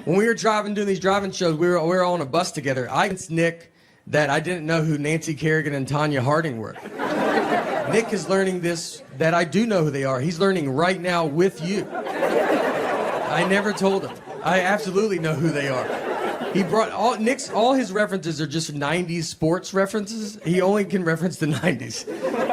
When we were doing these driving shows, we were on a bus together. I convinced Nick that I didn't know who Nancy Kerrigan and Tonya Harding were. Nick is learning this, that I do know who they are. He's learning right now with you. I never told him. I absolutely know who they are. He brought all his references are just 90s sports references. He only can reference the 90s.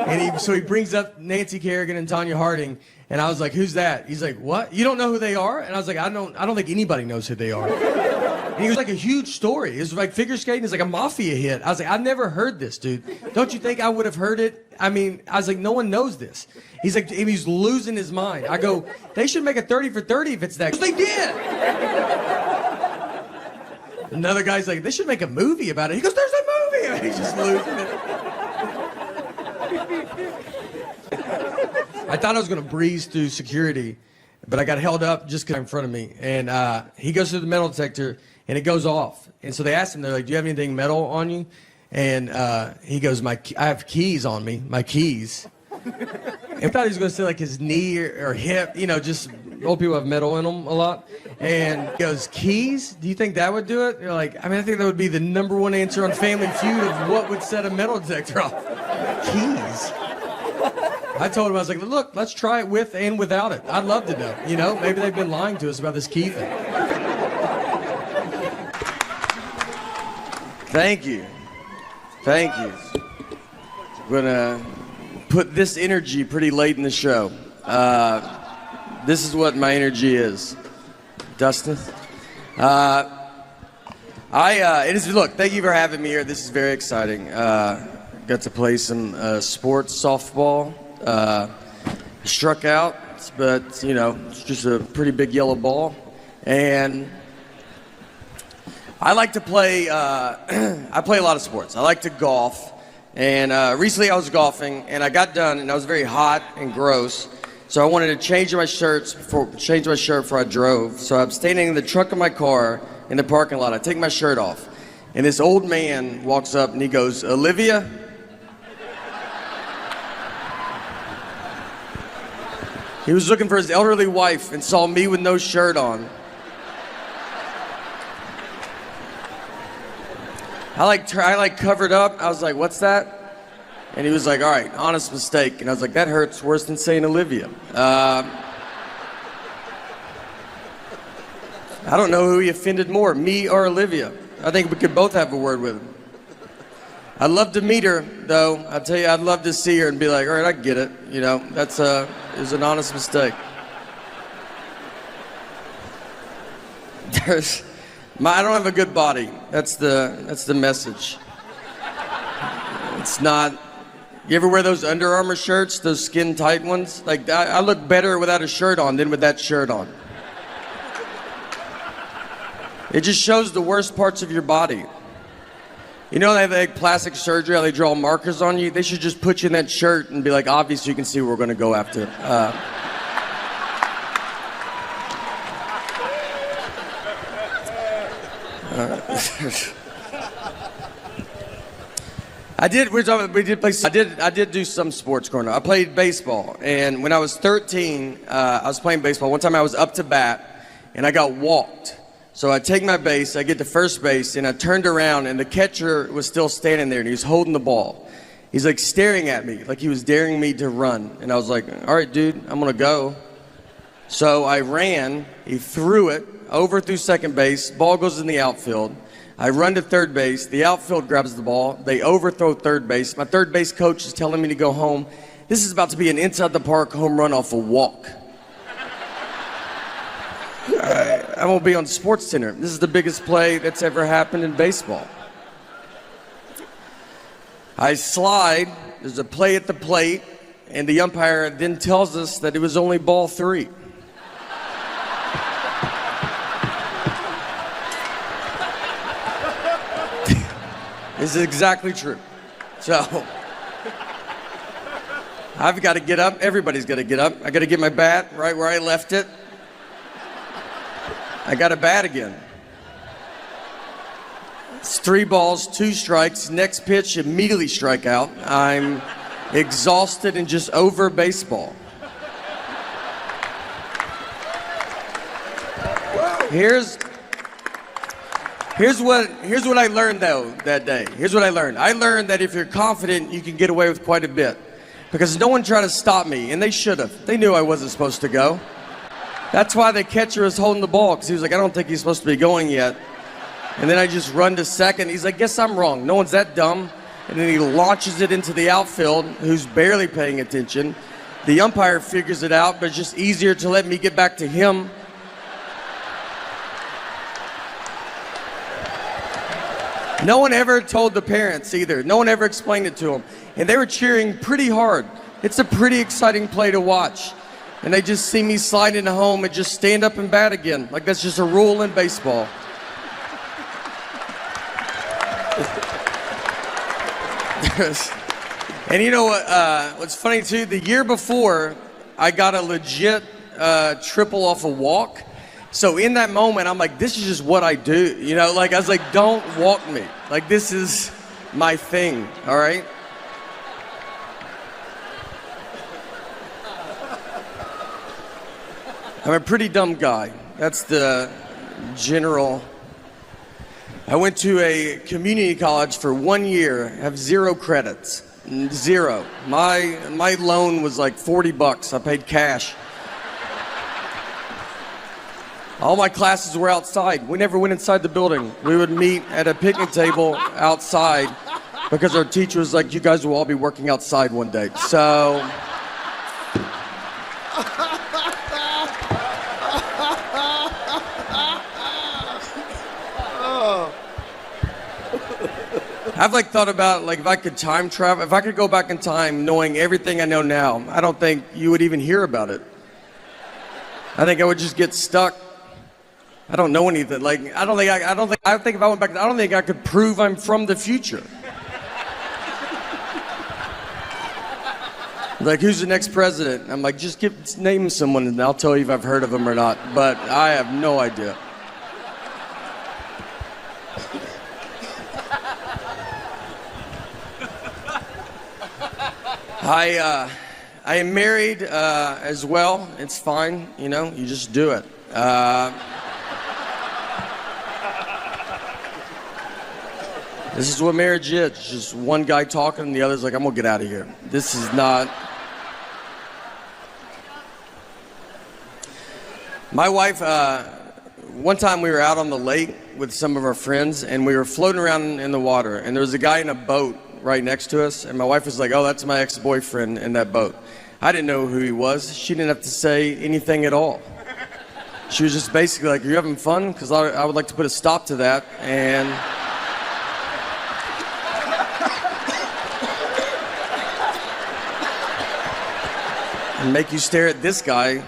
And so he brings up Nancy Kerrigan and Tonya Harding, and I was like, who's that? He's like, what? You don't know who they are? And I was like, I don't think anybody knows who they are. And he was like a huge story. It was like figure skating is like a mafia hit. I was like, I've never heard this, dude. Don't you think I would have heard it? I mean, I was like, no one knows this. He's like, he's losing his mind. I go, they should make a 30 for 30 if it's that. They did. Another guy's like, they should make a movie about it. He goes, there's a movie. And he's just losing it. I thought I was going to breeze through security, but I got held up just because in front of me. And he goes through the metal detector, and it goes off. And so they asked him, they're like, do you have anything metal on you? And he goes, I have keys on me, my keys. And I thought he was going to say like his knee or hip, you know, just old people have metal in them a lot. And he goes, keys? Do you think that would do it? You're like, I mean, I think that would be the #1 answer on Family Feud of what would set a metal detector off. Keys. I told him, I was like, look, let's try it with and without it. I'd love to know. You know, maybe they've been lying to us about this key thing. Thank you. Thank you. I'm going to put this energy pretty late in the show. This is what my energy is. Dustin? Look, thank you for having me here. This is very exciting. Got to play some sports softball. Struck out, but, you know, it's just a pretty big yellow ball. And I like to play, I play a lot of sports. I like to golf. And recently I was golfing, and I got done, and I was very hot and gross. So I wanted to change my shirt before I drove. So I'm standing in the trunk of my car in the parking lot. I take my shirt off, and this old man walks up, and he goes, Olivia? He was looking for his elderly wife and saw me with no shirt on. I covered up. I was like, what's that? And he was like, all right, honest mistake. And I was like, that hurts worse than saying Olivia. I don't know who he offended more, me or Olivia. I think we could both have a word with him. I'd love to meet her, though. I'll tell you, I'd love to see her and be like, all right, I get it. You know, it was an honest mistake. I don't have a good body. That's the message. It's not. You ever wear those Under Armour shirts, those skin tight ones? Like, I look better without a shirt on than with that shirt on. It just shows the worst parts of your body. You know, they have like plastic surgery, how they draw markers on you? They should just put you in that shirt and be like, obviously you can see what we're going to go after. I did do some sports growing up. I played baseball, and when I was 13, I was playing baseball. One time I was up to bat, and I got walked. So I take my base, I get to first base, and I turned around, and the catcher was still standing there, and he was holding the ball. He's like staring at me, like he was daring me to run. And I was like, all right, dude, I'm gonna go. So I ran, he threw it over through second base, ball goes in the outfield. I run to third base, the outfield grabs the ball, they overthrow third base. My third base coach is telling me to go home. This is about to be an inside the park home run off a walk. I won't be on Sports Center. This is the biggest play that's ever happened in baseball. I slide, there's a play at the plate, and the umpire then tells us that it was only ball 3. This is exactly true. So, I've got to get up, everybody's got to get up. I got to get my bat right where I left it. I got a bat again. It's 3 balls, 2 strikes. Next pitch, immediately strike out. I'm exhausted and just over baseball. Here's what I learned though that day. Here's what I learned. I learned that if you're confident, you can get away with quite a bit. Because no one tried to stop me, and they should have. They knew I wasn't supposed to go. That's why the catcher was holding the ball, because he was like, I don't think he's supposed to be going yet. And then I just run to second. He's like, guess I'm wrong. No one's that dumb. And then he launches it into the outfield, who's barely paying attention. The umpire figures it out, but it's just easier to let me get back to him. No one ever told the parents either. No one ever explained it to them. And they were cheering pretty hard. It's a pretty exciting play to watch. And they just see me slide into home and just stand up and bat again. Like that's just a rule in baseball. And you know what? What's funny too, the year before, I got a legit triple off a walk. So in that moment, I'm like, this is just what I do. You know, like I was like, don't walk me. Like this is my thing, all right? I'm a pretty dumb guy. That's the general. I went to a community college for 1 year, have 0 credits, 0. My loan was like $40. I paid cash. All my classes were outside. We never went inside the building. We would meet at a picnic table outside because our teacher was like, you guys will all be working outside one day. So. I've like thought about like if I could time travel, if I could go back in time knowing everything I know now, I don't think you would even hear about it. I think I would just get stuck. I don't know anything. Like I think if I went back, I don't think I could prove I'm from the future. Like who's the next president? I'm like, just name someone and I'll tell you if I've heard of them or not. But I have no idea. I am married as well. It's fine, you know, you just do it. This is what marriage is. It's just one guy talking and the other's like, I'm gonna get out of here. This is not. My wife, one time we were out on the lake with some of our friends and we were floating around in the water and there was a guy in a boat right next to us, and my wife was like, oh, that's my ex-boyfriend in that boat. I didn't know who he was. She didn't have to say anything at all. She was just basically like, are you having fun? Because I would like to put a stop to that. And make you stare at this guy.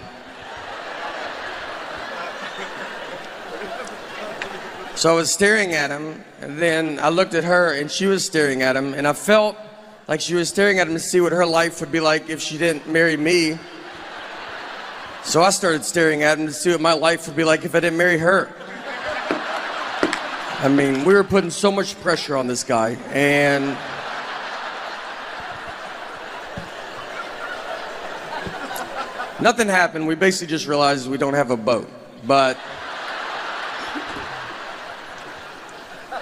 So I was staring at him, and then I looked at her, and she was staring at him, and I felt like she was staring at him to see what her life would be like if she didn't marry me. So I started staring at him to see what my life would be like if I didn't marry her. I mean, we were putting so much pressure on this guy, and nothing happened. We basically just realized we don't have a boat, but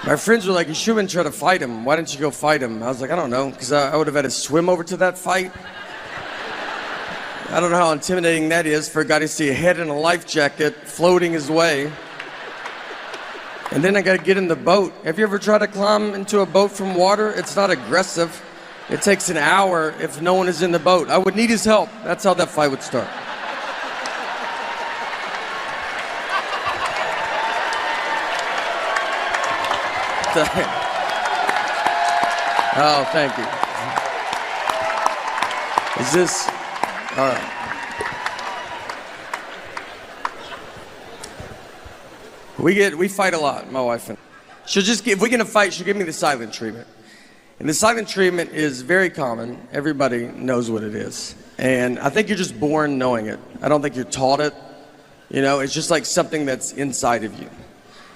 my friends were like, you shouldn't try to fight him. Why didn't you go fight him? I was like, I don't know, because I would have had to swim over to that fight. I don't know how intimidating that is for a guy to see a head in a life jacket floating his way. And then I got to get in the boat. Have you ever tried to climb into a boat from water? It's not aggressive. It takes an hour if no one is in the boat. I would need his help. That's how that fight would start. Oh, thank you. Is this all right? We fight a lot, my wife and she'll just if we get in a fight, she'll give me the silent treatment. And the silent treatment is very common. Everybody knows what it is. And I think you're just born knowing it. I don't think you're taught it. You know, it's just like something that's inside of you.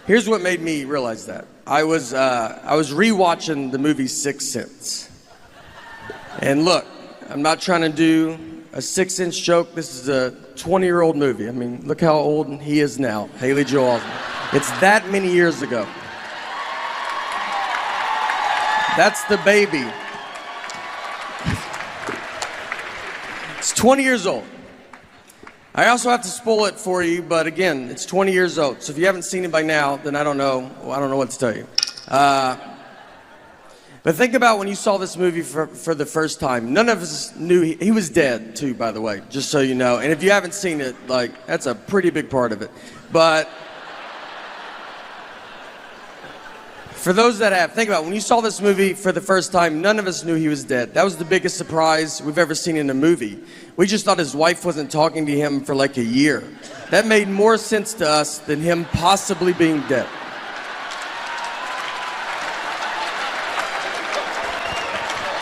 Here's what made me realize that. I was rewatching the movie Sixth Sense. And look, I'm not trying to do a 6-inch joke. This is a 20-year-old movie. I mean, look how old he is now, Haley Joel Osment. It's that many years ago. That's the baby. It's 20 years old. I also have to spoil it for you, but again, it's 20 years old. So if you haven't seen it by now, then I don't know what to tell you. But think about when you saw this movie for the first time. None of us knew he was dead too, by the way, just so you know. And if you haven't seen it, like, that's a pretty big part of it. But for those that have, think about when you saw this movie for the first time, none of us knew he was dead. That was the biggest surprise we've ever seen in a movie. We just thought his wife wasn't talking to him for like a year. That made more sense to us than him possibly being dead.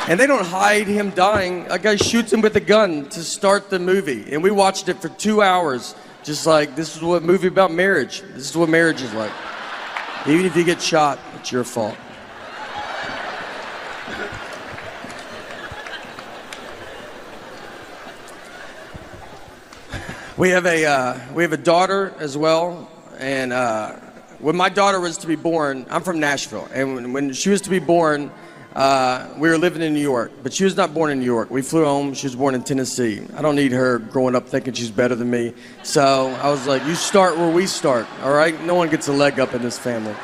And they don't hide him dying. A guy shoots him with a gun to start the movie. And we watched it for 2 hours, just like, this is what a movie about marriage. This is what marriage is like. Even if you get shot, it's your fault. We have a daughter as well, and when my daughter was to be born, I'm from Nashville, and when she was to be born, we were living in New York, but she was not born in New York. We flew home. She was born in Tennessee. I don't need her growing up thinking she's better than me. So I was like, you start where we start, all right? No one gets a leg up in this family.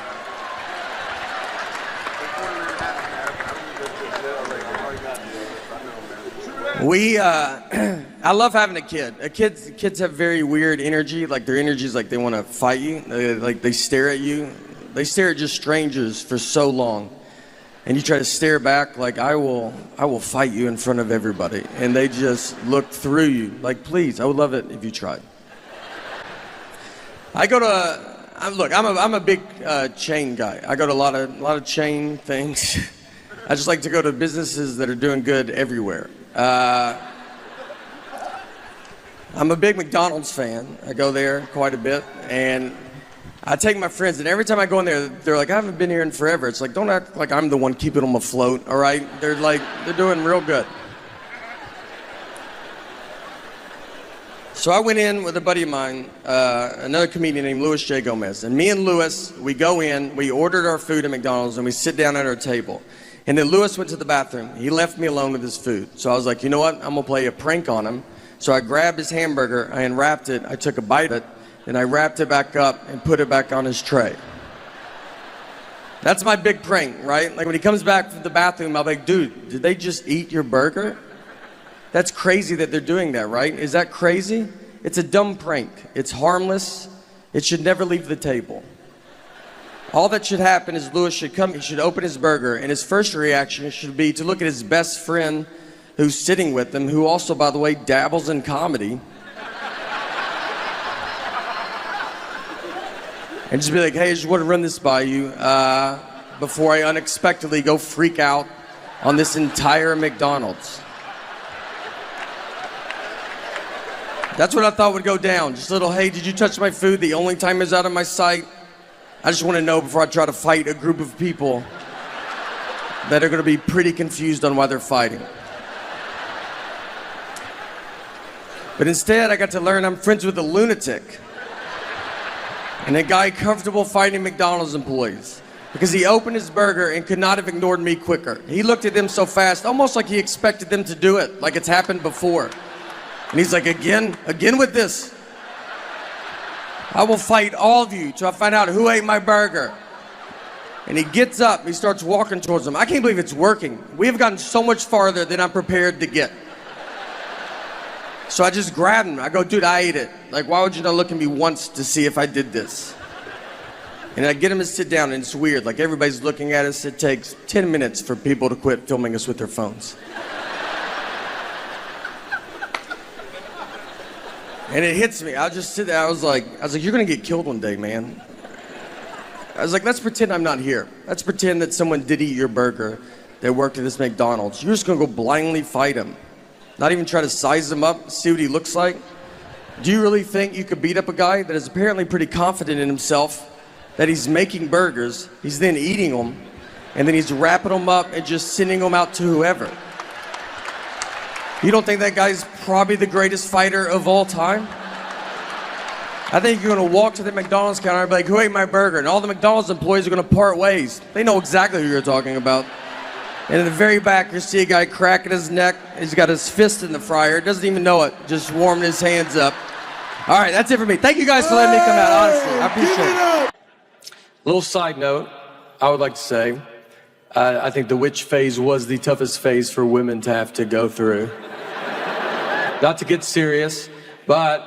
I love having a kid. Kids have very weird energy. Like, their energy is like they want to fight you. They stare at you. They stare at just strangers for so long. And you try to stare back like, I will fight you in front of everybody. And they just look through you. Like, please, I would love it if you tried. I'm a big chain guy. I go to a lot of chain things. I just like to go to businesses that are doing good everywhere. I'm a big McDonald's fan. I go there quite a bit, and I take my friends, and every time I go in there, they're like, I haven't been here in forever. It's like, don't act like I'm the one keeping them afloat, all right? They're doing real good. So I went in with a buddy of mine, another comedian named Louis J. Gomez, and me and Louis, we go in, we ordered our food at McDonald's, and we sit down at our table. And then Louis went to the bathroom. He left me alone with his food. So I was like, you know what? I'm gonna play a prank on him. So I grabbed his hamburger, I unwrapped it, I took a bite of it, and I wrapped it back up and put it back on his tray. That's my big prank, right? Like, when he comes back from the bathroom, I'll be like, dude, did they just eat your burger? That's crazy that they're doing that, right? Is that crazy? It's a dumb prank. It's harmless. It should never leave the table. All that should happen is Louis should come, he should open his burger, and his first reaction should be to look at his best friend who's sitting with him, who also, by the way, dabbles in comedy. And just be like, hey, I just want to run this by you before I unexpectedly go freak out on this entire McDonald's. That's what I thought would go down. Just a little, hey, did you touch my food the only time it's out of my sight? I just want to know before I try to fight a group of people that are going to be pretty confused on why they're fighting. But instead, I got to learn I'm friends with a lunatic and a guy comfortable fighting McDonald's employees because he opened his burger and could not have ignored me quicker. He looked at them so fast, almost like he expected them to do it, like it's happened before. And he's like, again with this. I will fight all of you till I find out who ate my burger. And he gets up, he starts walking towards them. I can't believe it's working. We have gotten so much farther than I'm prepared to get. So I just grabbed him. I go, dude, I ate it. Like, why would you not look at me once to see if I did this? And I get him to sit down, and it's weird. Like, everybody's looking at us. It takes 10 minutes for people to quit filming us with their phones. And it hits me. I'll just sit there. I was like, you're gonna get killed one day, man. I was like, let's pretend I'm not here. Let's pretend that someone did eat your burger that worked at this McDonald's. You're just gonna go blindly fight him. Not even try to size him up, see what he looks like. Do you really think you could beat up a guy that is apparently pretty confident in himself, that he's making burgers, he's then eating them, and then he's wrapping them up and just sending them out to whoever? You don't think that guy's probably the greatest fighter of all time? I think you're gonna walk to the McDonald's counter and be like, who ate my burger? And all the McDonald's employees are gonna part ways. They know exactly who you're talking about. And in the very back, you see a guy cracking his neck. He's got his fist in the fryer. Doesn't even know it. Just warming his hands up. All right, that's it for me. Thank you guys for letting me come out, honestly. I appreciate it. Little side note, I would like to say, I think the witch phase was the toughest phase for women to have to go through. Not to get serious, but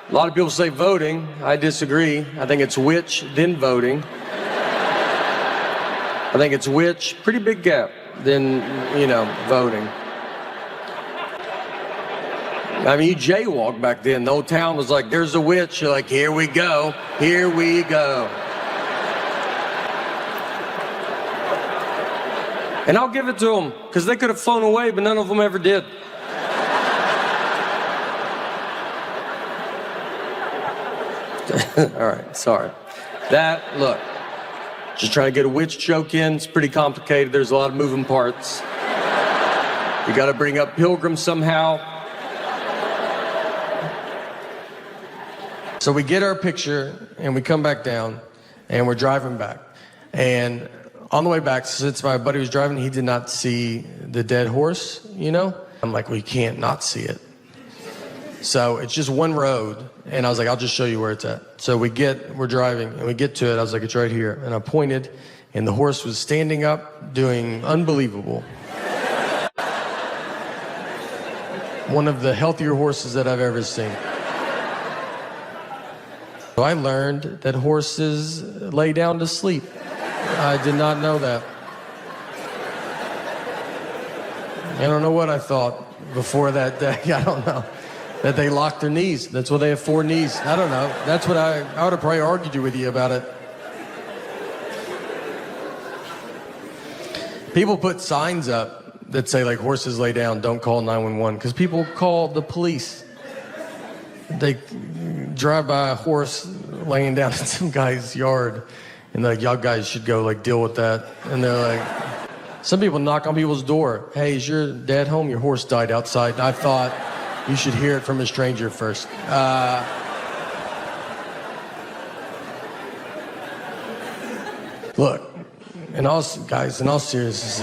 a lot of people say voting. I disagree. I think it's witch, then voting. I think it's witch, pretty big gap, then, voting. I mean, you jaywalk back then. The whole town was like, there's a witch. You're like, here we go. Here we go. And I'll give it to them, because they could have flown away, but none of them ever did. All right, sorry. Look, just trying to get a witch joke in. It's pretty complicated. There's a lot of moving parts. You got to bring up pilgrims somehow. So we get our picture, and we come back down, and we're driving back. And on the way back, since my buddy was driving, he did not see the dead horse, I'm like, well, you can't not see it. So it's just one road, and I was like, I'll just show you where it's at. So we're driving, and we get to it. I was like, it's right here. And I pointed, and the horse was standing up, doing unbelievable. One of the healthier horses that I've ever seen. So I learned that horses lay down to sleep. I did not know that. I don't know what I thought before that day. I don't know. That they lock their knees. That's why they have 4 knees. I don't know. That's what I would have probably argued with you about it. People put signs up that say, like, horses lay down, don't call 911, because people call the police. They drive by a horse laying down in some guy's yard, and they're like, y'all guys should go, like, deal with that. And they're like, some people knock on people's door. Hey, is your dad home? Your horse died outside. And I thought, you should hear it from a stranger first. Look, in all seriousness,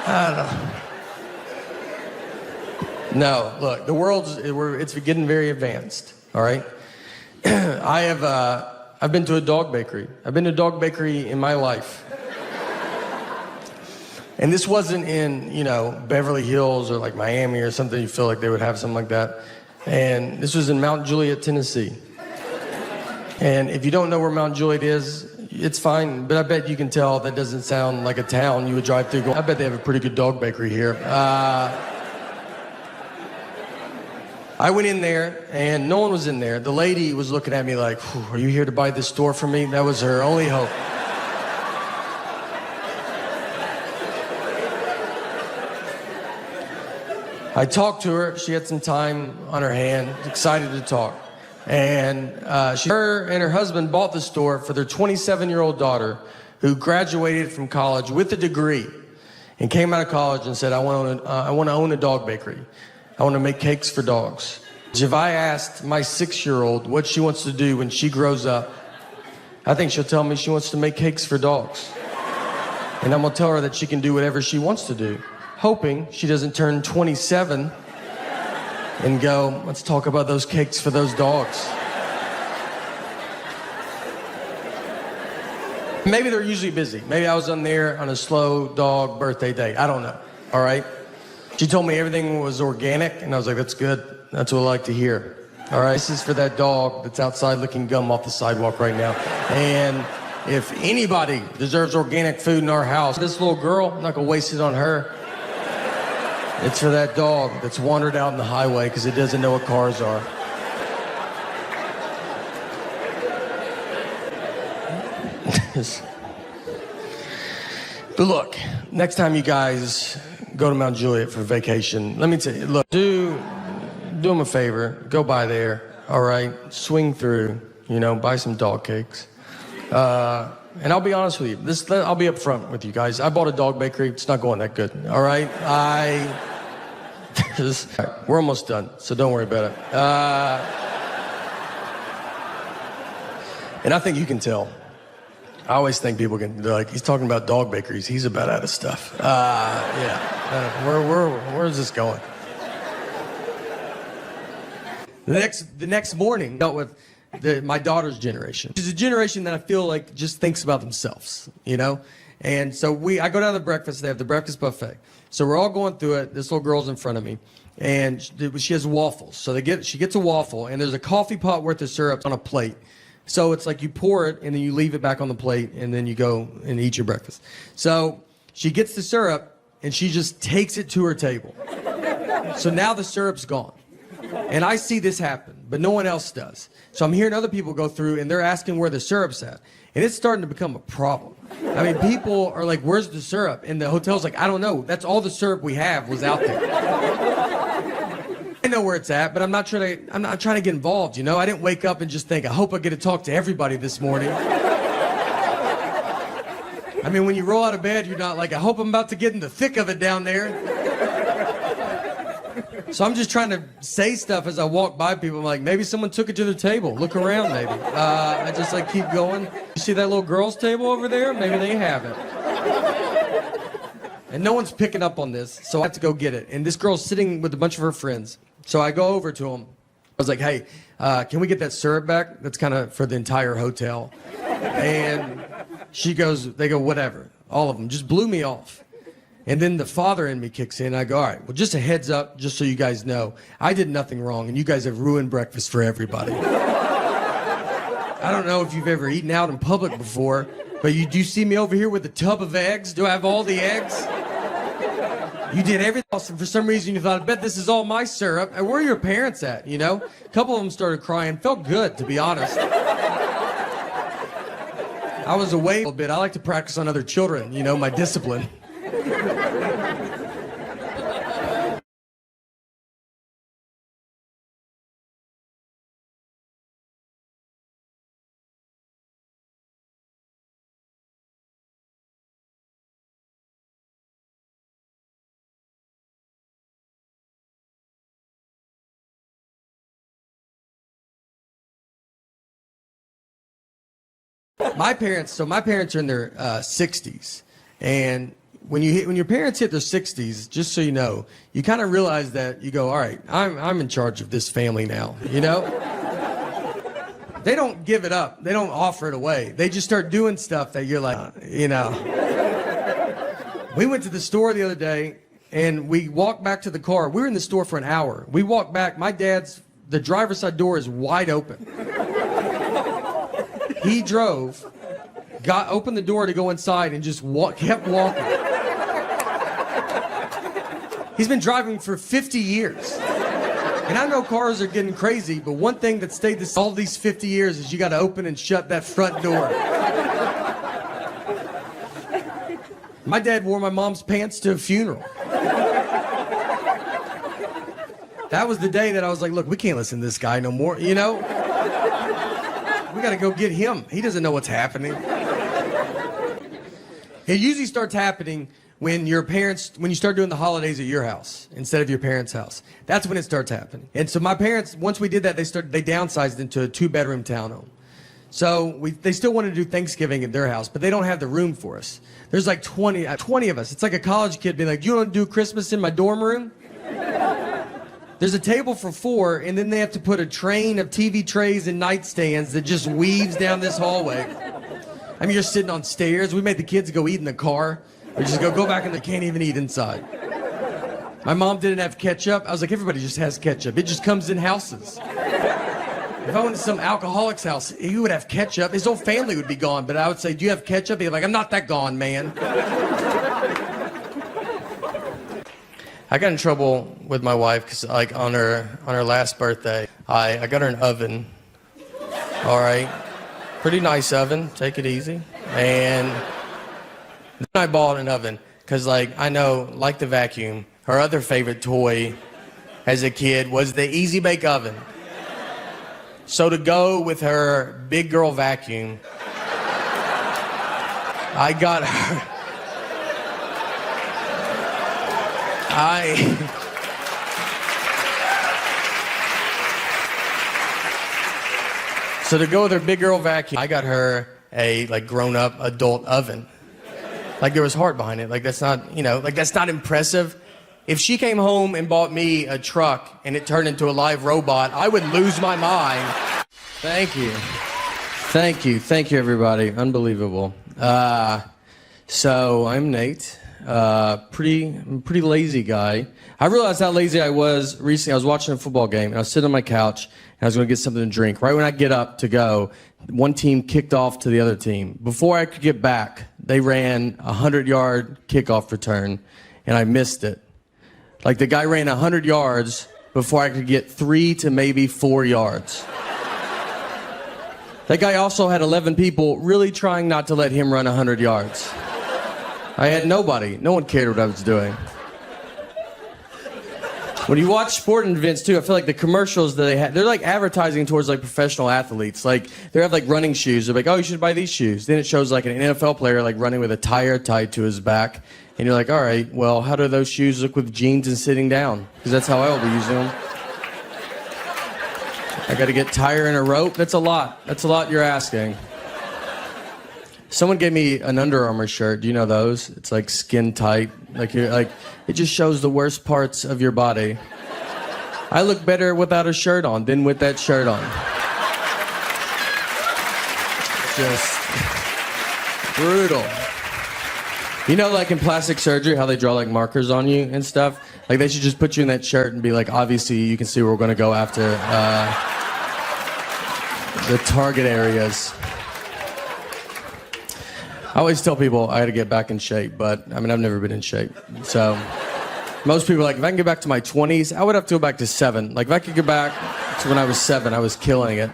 I don't know. No, look, the it's getting very advanced, all right? I've been to a dog bakery. I've been to a dog bakery in my life. And this wasn't in, Beverly Hills or like Miami or something. You feel like they would have something like that. And this was in Mount Juliet, Tennessee. And if you don't know where Mount Juliet is, it's fine. But I bet you can tell that doesn't sound like a town you would drive through. I bet they have a pretty good dog bakery here. I went in there, and no one was in there. The lady was looking at me like, are you here to buy this store for me? That was her only hope. I talked to her. She had some time on her hand, excited to talk. And her and her husband bought the store for their 27-year-old daughter, who graduated from college with a degree and came out of college and said, I want to own a dog bakery. I want to make cakes for dogs. If I asked my 6-year-old what she wants to do when she grows up, I think she'll tell me she wants to make cakes for dogs. And I'm going to tell her that she can do whatever she wants to do, hoping she doesn't turn 27 and go, let's talk about those cakes for those dogs. Maybe they're usually busy. Maybe I was on there on a slow dog birthday day. I don't know, all right? She told me everything was organic, and I was like, that's good. That's what I like to hear. All right, this is for that dog that's outside licking gum off the sidewalk right now. And if anybody deserves organic food in our house, this little girl, I'm not gonna waste it on her. It's for that dog that's wandered out on the highway because it doesn't know what cars are. But look, next time you guys go to Mount Juliet for vacation, let me tell you, look, do them a favor, go by there, all right? Swing through, buy some dog cakes. And I'll be honest with you, I'll be up front with you guys. I bought a dog bakery, it's not going that good, all right? We're almost done, so don't worry about it. And I think you can tell. I always think people can, they're like, he's talking about dog bakeries. He's about out of stuff. Where is this going? The next morning, dealt with my daughter's generation. She's a generation that I feel like just thinks about themselves, you know? And so I go down to breakfast. They have the breakfast buffet. So we're all going through it. This little girl's in front of me, and she has waffles. So she gets a waffle, and there's a coffee pot worth of syrup on a plate. So it's like you pour it, and then you leave it back on the plate, and then you go and eat your breakfast. So she gets the syrup, and she just takes it to her table. So now the syrup's gone. And I see this happen, but no one else does. So I'm hearing other people go through, and they're asking where the syrup's at. And it's starting to become a problem. I mean, people are like, where's the syrup? And the hotel's like, I don't know. That's all the syrup we have was out there. I know where it's at, but I'm not trying to get involved, you know? I didn't wake up and just think, I hope I get to talk to everybody this morning. I mean, when you roll out of bed, you're not like, I hope I'm about to get in the thick of it down there. So I'm just trying to say stuff as I walk by people. I'm like, maybe someone took it to their table. Look around, maybe. I just like keep going. You see that little girl's table over there? Maybe they have it. And no one's picking up on this, so I have to go get it. And this girl's sitting with a bunch of her friends. So I go over to them. I was like, hey, can we get that syrup back? That's kind of for the entire hotel. And they go, whatever. All of them. Just blew me off. And then the father in me kicks in. I go, all right, well, just a heads up, just so you guys know, I did nothing wrong, and you guys have ruined breakfast for everybody. I don't know if you've ever eaten out in public before, but do you see me over here with a tub of eggs? Do I have all the eggs? You did everything else, and for some reason you thought, I bet this is all my syrup. And where are your parents at, you know? A couple of them started crying. Felt good, to be honest. I was away a little bit. I like to practice on other children, you know, my discipline. My parents are in their 60s, and when your parents hit their 60s, just so you know, you kind of realize that you go, all right, I'm in charge of this family now, you know? They don't give it up. They don't offer it away. They just start doing stuff that you're like, you know. We went to the store the other day, and we walked back to the car. We were in the store for an hour. We walked back. The driver's side door is wide open. He drove, opened the door to go inside, and just kept walking. He's been driving for 50 years. And I know cars are getting crazy, but one thing that stayed all these 50 years is you got to open and shut that front door. My dad wore my mom's pants to a funeral. That was the day that I was like, look, we can't listen to this guy no more, you know? We got to go get him. He doesn't know what's happening. It usually starts happening when you start doing the holidays at your house instead of your parents' house. That's when it starts happening. And so my parents, once we did that, they downsized into a 2-bedroom townhome. So they still want to do Thanksgiving at their house, but they don't have the room for us. There's like 20 of us. It's like a college kid being like, do you want to do Christmas in my dorm room? There's a table for 4, and then they have to put a train of TV trays and nightstands that just weaves down this hallway. I mean, you're sitting on stairs. We made the kids go eat in the car. We just go back and they can't even eat inside. My mom didn't have ketchup. I was like, everybody just has ketchup. It just comes in houses. If I went to some alcoholic's house, he would have ketchup. His whole family would be gone, but I would say, do you have ketchup? He'd be like, I'm not that gone, man. I got in trouble with my wife because, like, on her last birthday, I got her an oven. All right, pretty nice oven. Take it easy. And then I bought an oven because, like, I know, like the vacuum, her other favorite toy as a kid was the Easy Bake Oven. So to go with her big girl vacuum, I got her. So to go with her big girl vacuum, I got her a like grown-up adult oven. Like there was heart behind it. Like that's not, like that's not impressive. If she came home and bought me a truck and it turned into a live robot, I would lose my mind. Thank you. Thank you, everybody. Unbelievable. So I'm Nate. Pretty lazy guy. I realized how lazy I was recently. I was watching a football game and I was sitting on my couch and I was going to get something to drink. Right when I get up to go, one team kicked off to the other team. Before I could get back, they ran a 100-yard kickoff return and I missed it. Like the guy ran 100 yards before I could get 3 to maybe 4 yards. That guy also had 11 people really trying not to let him run 100 yards. I had nobody. No one cared what I was doing. When you watch sporting events too, I feel like the commercials that they have, they're like advertising towards like professional athletes. Like they have like running shoes. They're like, oh, you should buy these shoes. Then it shows like an NFL player like running with a tire tied to his back. And you're like, all right, well, how do those shoes look with jeans and sitting down? Because that's how I will be using them. I got to get tire and a rope. That's a lot. That's a lot you're asking. Someone gave me an Under Armour shirt. Do you know those? It's like skin tight. Like you're like, it just shows the worst parts of your body. I look better without a shirt on than with that shirt on. Just brutal. You know, like in plastic surgery, how they draw like markers on you and stuff? Like they should just put you in that shirt and be like, obviously you can see where we're going to go after the target areas. I always tell people I got to get back in shape, but I mean, I've never been in shape. So most people are like, if I can get back to my 20s, I would have to go back to 7. Like if I could get back to when I was 7, I was killing it.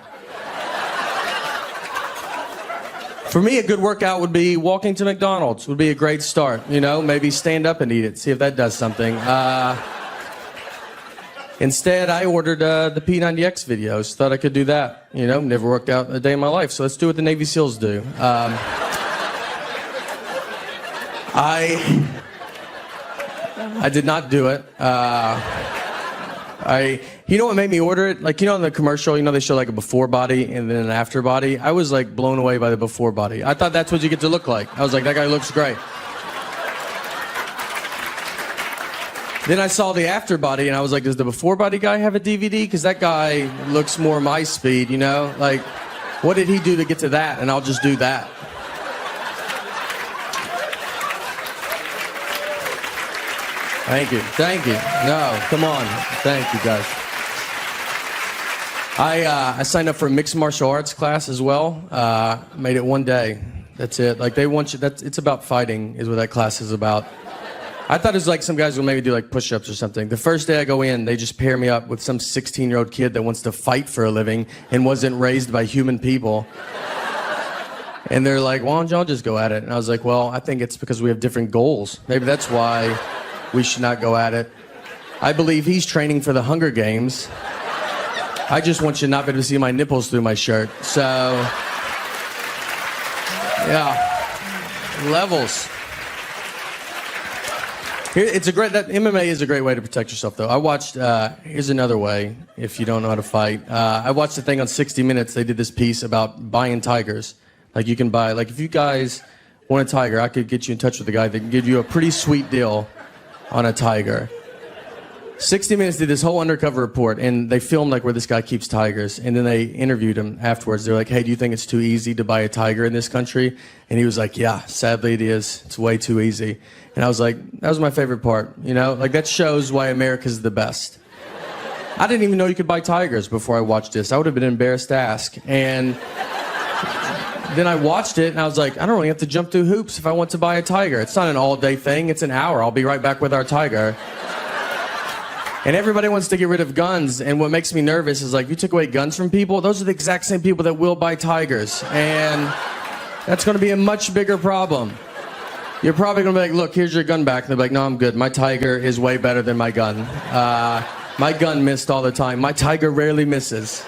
For me, a good workout would be walking to McDonald's would be a great start. Maybe stand up and eat it, see if that does something. Instead, I ordered the P90X videos, thought I could do that. Never worked out a day in my life, so let's do what the Navy SEALs do. I did not do it. You know what made me order it? Like, in the commercial, they show like a before body and then an after body. I was like blown away by the before body. I thought that's what you get to look like. I was like, that guy looks great. Then I saw the after body and I was like, does the before body guy have a DVD? Because that guy looks more my speed, Like, what did he do to get to that? And I'll just do that. Thank you. No, come on. Thank you, guys. I signed up for a mixed martial arts class as well. Made it one day. That's it. Like they want you. It's about fighting, is what that class is about. I thought it was like some guys will maybe do like push-ups or something. The first day I go in, they just pair me up with some 16-year-old kid that wants to fight for a living and wasn't raised by human people. And they're like, why don't y'all just go at it? And I was like, well, I think it's because we have different goals. Maybe that's why we should not go at it. I believe he's training for the Hunger Games. I just want you not to be able to see my nipples through my shirt. So, yeah, levels. That MMA is a great way to protect yourself, though. I watched, here's another way, if you don't know how to fight. I watched a thing on 60 Minutes. They did this piece about buying tigers. Like you can buy, like if you guys want a tiger, I could get you in touch with a guy that can give you a pretty sweet deal on a tiger. 60 Minutes did this whole undercover report, and they filmed like where this guy keeps tigers, and then they interviewed him afterwards. They're like, hey, do you think it's too easy to buy a tiger in this country? And he was like, yeah, sadly it is. It's way too easy. And I was like, that was my favorite part, Like that shows why America's the best. I didn't even know you could buy tigers before I watched this. I would have been embarrassed to ask. And then I watched it, and I was like, I don't really have to jump through hoops if I want to buy a tiger. It's not an all-day thing. It's an hour. I'll be right back with our tiger. And everybody wants to get rid of guns, and what makes me nervous is, like, if you took away guns from people, those are the exact same people that will buy tigers. And that's going to be a much bigger problem. You're probably going to be like, look, here's your gun back. And they'll be like, no, I'm good. My tiger is way better than my gun. My gun missed all the time. My tiger rarely misses.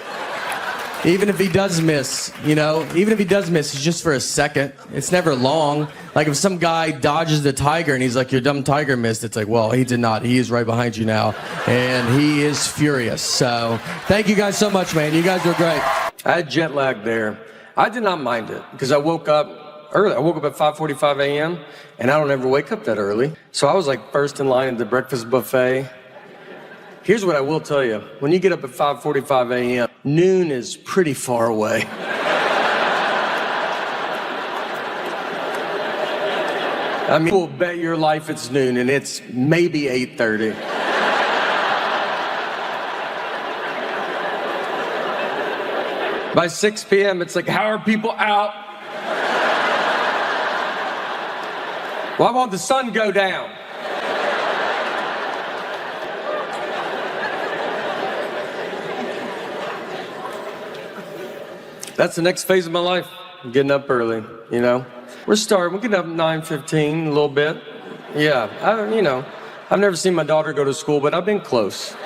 Even if he does miss, it's just for a second. It's never long. Like if some guy dodges the tiger and he's like, your dumb tiger missed, it's like, well, he did not. He is right behind you now, and he is furious. So thank you guys so much, man. You guys were great. I had jet lag there. I did not mind it because I woke up early. I woke up at 5:45 a.m., and I don't ever wake up that early. So I was like first in line at the breakfast buffet. Here's what I will tell you. When you get up at 5:45 a.m., noon is pretty far away. I mean, we'll bet your life it's noon, and it's maybe 8:30. By 6 p.m., it's like, how are people out? Why won't the sun go down? That's the next phase of my life. I'm getting up early, you know. We're getting up at 9:15, a little bit. Yeah, I've never seen my daughter go to school, but I've been close.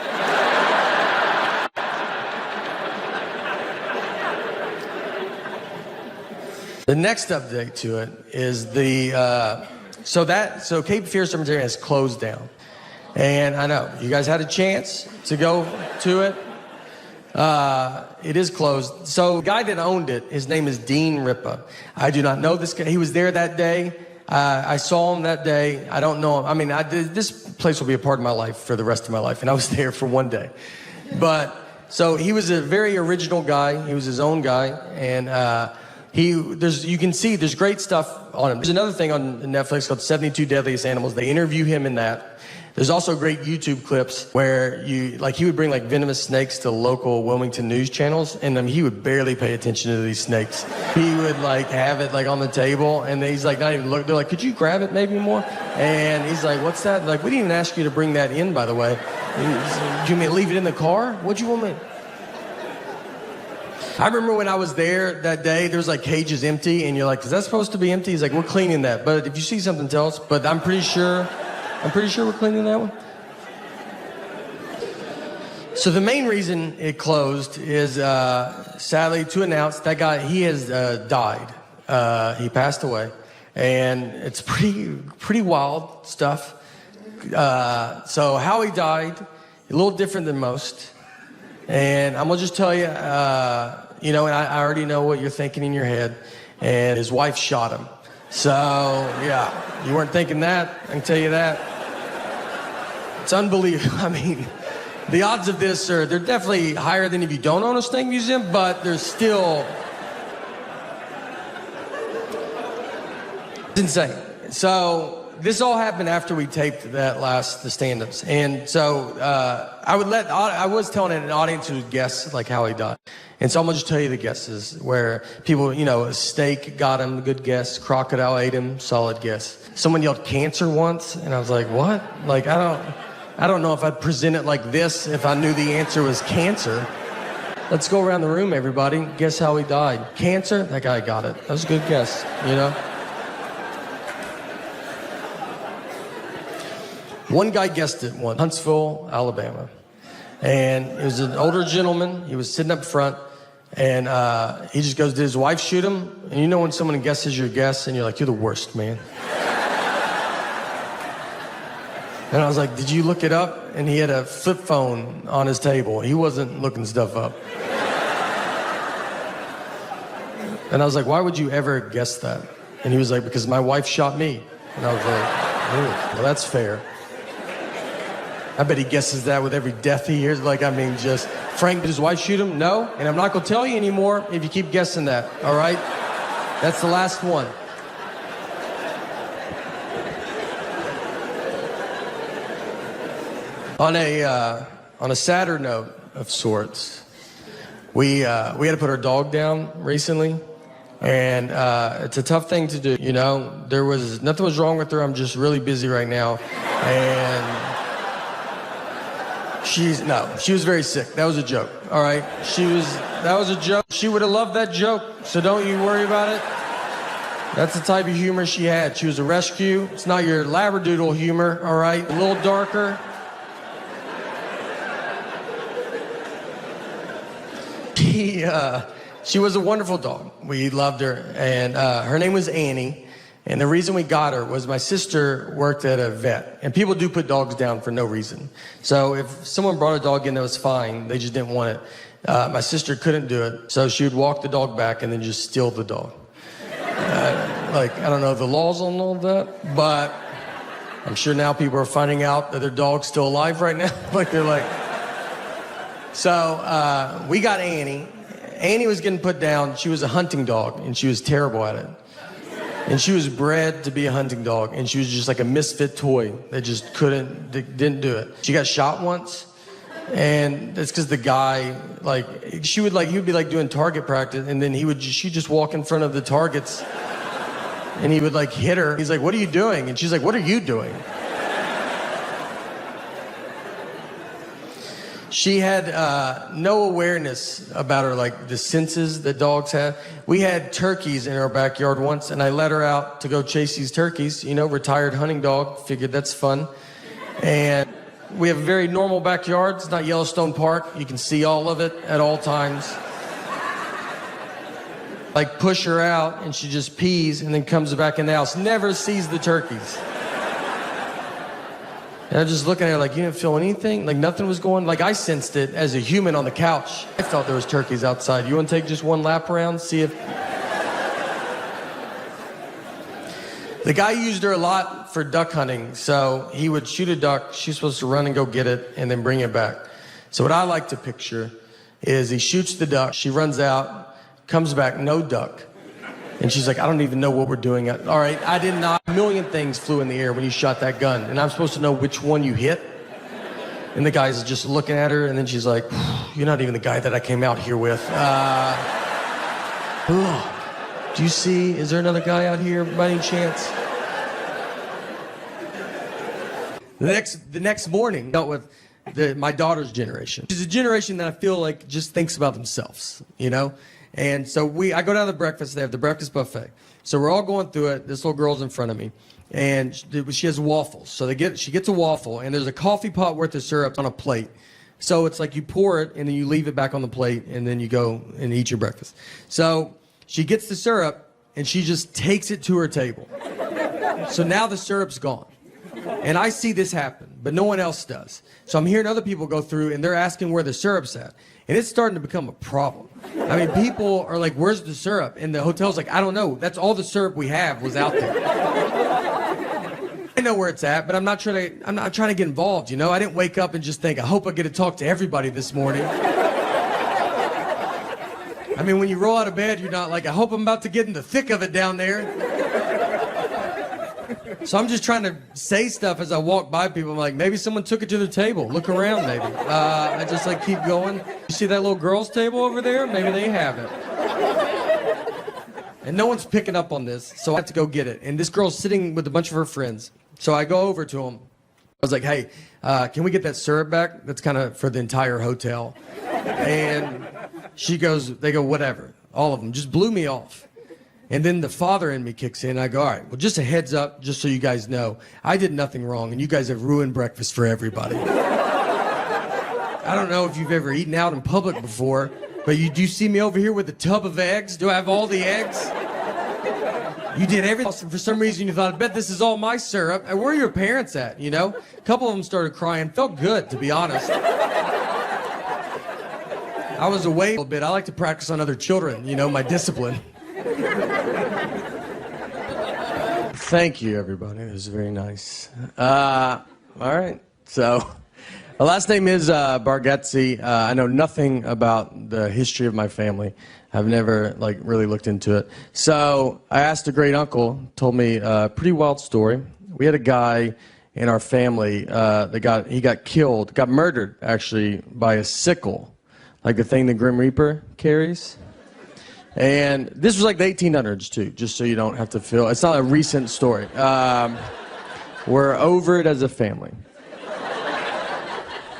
The next update to it is so Cape Fear Cemetery has closed down. And I know, you guys had a chance to go to it. It is closed. So the guy that owned it, his name is Dean Ripa. I do not know this guy. He was there that day. I saw him that day. I don't know him. I mean, this place will be a part of my life for the rest of my life, and I was there for one day. But, so he was a very original guy. He was his own guy, and you can see there's great stuff on him. There's another thing on Netflix called 72 Deadliest Animals. They interview him in that. There's also great YouTube clips where he would bring like venomous snakes to local Wilmington news channels, and he would barely pay attention to these snakes. He would like have it like on the table, and he's like not even look. They're like, could you grab it maybe more? And he's like, what's that? Like, we didn't even ask you to bring that in, by the way. Do you mean leave it in the car? What'd you want me? I remember when I was there that day, there's like cages empty, and you're like, is that supposed to be empty? He's like, we're cleaning that, but if you see something, tell us. But I'm pretty sure we're cleaning that one. So the main reason it closed is, sadly, to announce that guy, he has died. He passed away, and it's pretty wild stuff. So how he died, a little different than most. And I'm gonna just tell you, and I already know what you're thinking in your head. And his wife shot him. So yeah, you weren't thinking that. I can tell you that. It's unbelievable. I mean, the odds of this they're definitely higher than if you don't own a snake museum, but there's still, it's insane. So this all happened after we taped the stand-ups. And so I was telling an audience who would guess like how he died. And so I'm gonna just tell you the guesses where people, a steak got him, good guess. Crocodile ate him, solid guess. Someone yelled cancer once, and I was like, what? Like, I don't know if I'd present it like this if I knew the answer was cancer. Let's go around the room, everybody. Guess how he died. Cancer? That guy got it. That was a good guess, One guy guessed it once, Huntsville, Alabama. And it was an older gentleman. He was sitting up front, and he just goes, did his wife shoot him? And you know when someone guesses your guess, and you're like, you're the worst, man. And I was like, did you look it up? And he had a flip phone on his table. He wasn't looking stuff up. And I was like, why would you ever guess that? And he was like, because my wife shot me. And I was like, oh, well, that's fair. I bet he guesses that with every death he hears. Just, Frank, did his wife shoot him? No. And I'm not going to tell you anymore if you keep guessing that, all right? That's the last one. On a sadder note of sorts, we had to put our dog down recently, and it's a tough thing to do. Nothing was wrong with her. I'm just really busy right now, and she was very sick. That was a joke. All right, that was a joke. She would have loved that joke, so don't you worry about it. That's the type of humor she had. She was a rescue. It's not your labradoodle humor. All right, a little darker. she was a wonderful dog. We loved her, and her name was Annie. And the reason we got her was my sister worked at a vet, and people do put dogs down for no reason. So if someone brought a dog in that was fine, they just didn't want it. My sister couldn't do it, so she would walk the dog back and then just steal the dog. I don't know the laws on all that, but I'm sure now people are finding out that their dog's still alive right now. So we got Annie. Annie was getting put down. She was a hunting dog, and she was terrible at it. And she was bred to be a hunting dog, and she was just like a misfit toy that just didn't do it. She got shot once, and that's because the guy, he would be doing target practice, and then she'd just walk in front of the targets, and he would hit her. He's like, "What are you doing?" And she's like, "What are you doing?" She had no awareness about her, the senses that dogs have. We had turkeys in our backyard once, and I let her out to go chase these turkeys. Retired hunting dog, figured that's fun. And we have a very normal backyard. It's not Yellowstone Park. You can see all of it at all times. Push her out, and she just pees and then comes back in the house. Never sees the turkeys. And I'm just looking at her you didn't feel anything? Nothing was going? I sensed it as a human on the couch. I felt there was turkeys outside. You want to take just one lap around, see if... The guy used her a lot for duck hunting, so he would shoot a duck. She's supposed to run and go get it and then bring it back. So what I like to picture is he shoots the duck, she runs out, comes back, no duck. And she's like, "I don't even know what we're doing." All right, I did not. A million things flew in the air when you shot that gun, and I'm supposed to know which one you hit. And the guy's just looking at her, and then she's like, "You're not even the guy that I came out here with. Do you see? Is there another guy out here by any chance?" The next morning, dealt with my daughter's generation. She's a generation that I feel just thinks about themselves, And so I go down to breakfast. They have the breakfast buffet. So we're all going through it. This little girl's in front of me, and she has waffles. So she gets a waffle, and there's a coffee pot worth of syrup on a plate. So it's you pour it, and then you leave it back on the plate, and then you go and eat your breakfast. So she gets the syrup, and she just takes it to her table. So now the syrup's gone. And I see this happen, but no one else does. So I'm hearing other people go through, and they're asking where the syrup's at. And it's starting to become a problem. I mean, people are like, "Where's the syrup?" And the hotel's like, "I don't know. That's all the syrup we have was out there." I know where it's at, but I'm not trying to get involved, I didn't wake up and just think, "I hope I get to talk to everybody this morning." I mean, when you roll out of bed, you're not like, "I hope I'm about to get in the thick of it down there." So I'm just trying to say stuff as I walk by people. I'm like, maybe someone took it to their table. Look around, maybe. I just keep going. You see that little girl's table over there? Maybe they have it. And no one's picking up on this, so I have to go get it. And this girl's sitting with a bunch of her friends. So I go over to them. I was like, "Hey, can we get that syrup back? That's kind of for the entire hotel." And they go, "Whatever." All of them just blew me off. And then the father in me kicks in. I go, "All right, well, just a heads up, just so you guys know, I did nothing wrong, and you guys have ruined breakfast for everybody." I don't know if you've ever eaten out in public before, but do you see me over here with a tub of eggs? Do I have all the eggs? You did everything. For some reason, you thought, "I bet this is all my syrup." And where are your parents at, A couple of them started crying. Felt good, to be honest. I was away a little bit. I like to practice on other children, my discipline. Thank you, everybody. It was very nice. All right. So, my last name is Bargatze. I know nothing about the history of my family. I've never really looked into it. So I asked a great uncle. Told me a pretty wild story. We had a guy in our family he got killed, got murdered actually by a sickle, like the thing the Grim Reaper carries. And this was the 1800s, too, just so you don't have to feel... It's not a recent story. We're over it as a family.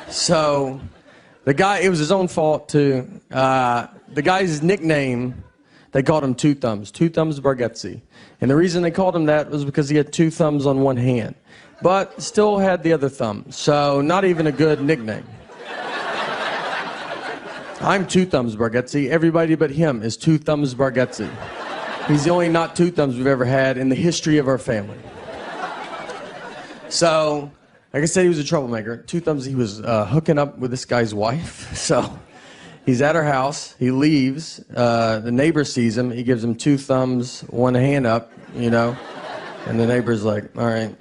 So, the guy, it was his own fault, too. The guy's nickname, they called him Two Thumbs Bargatze. And the reason they called him that was because he had two thumbs on one hand, but still had the other thumb. So, not even a good nickname. I'm Two Thumbs Bargatze. Everybody but him is Two Thumbs Bargatze. He's the only not two thumbs we've ever had in the history of our family. So, like I said, he was a troublemaker. Two Thumbs, he was hooking up with this guy's wife. So, he's at her house. He leaves. The neighbor sees him. He gives him two thumbs, one hand up, you know. And the neighbor's like, all right.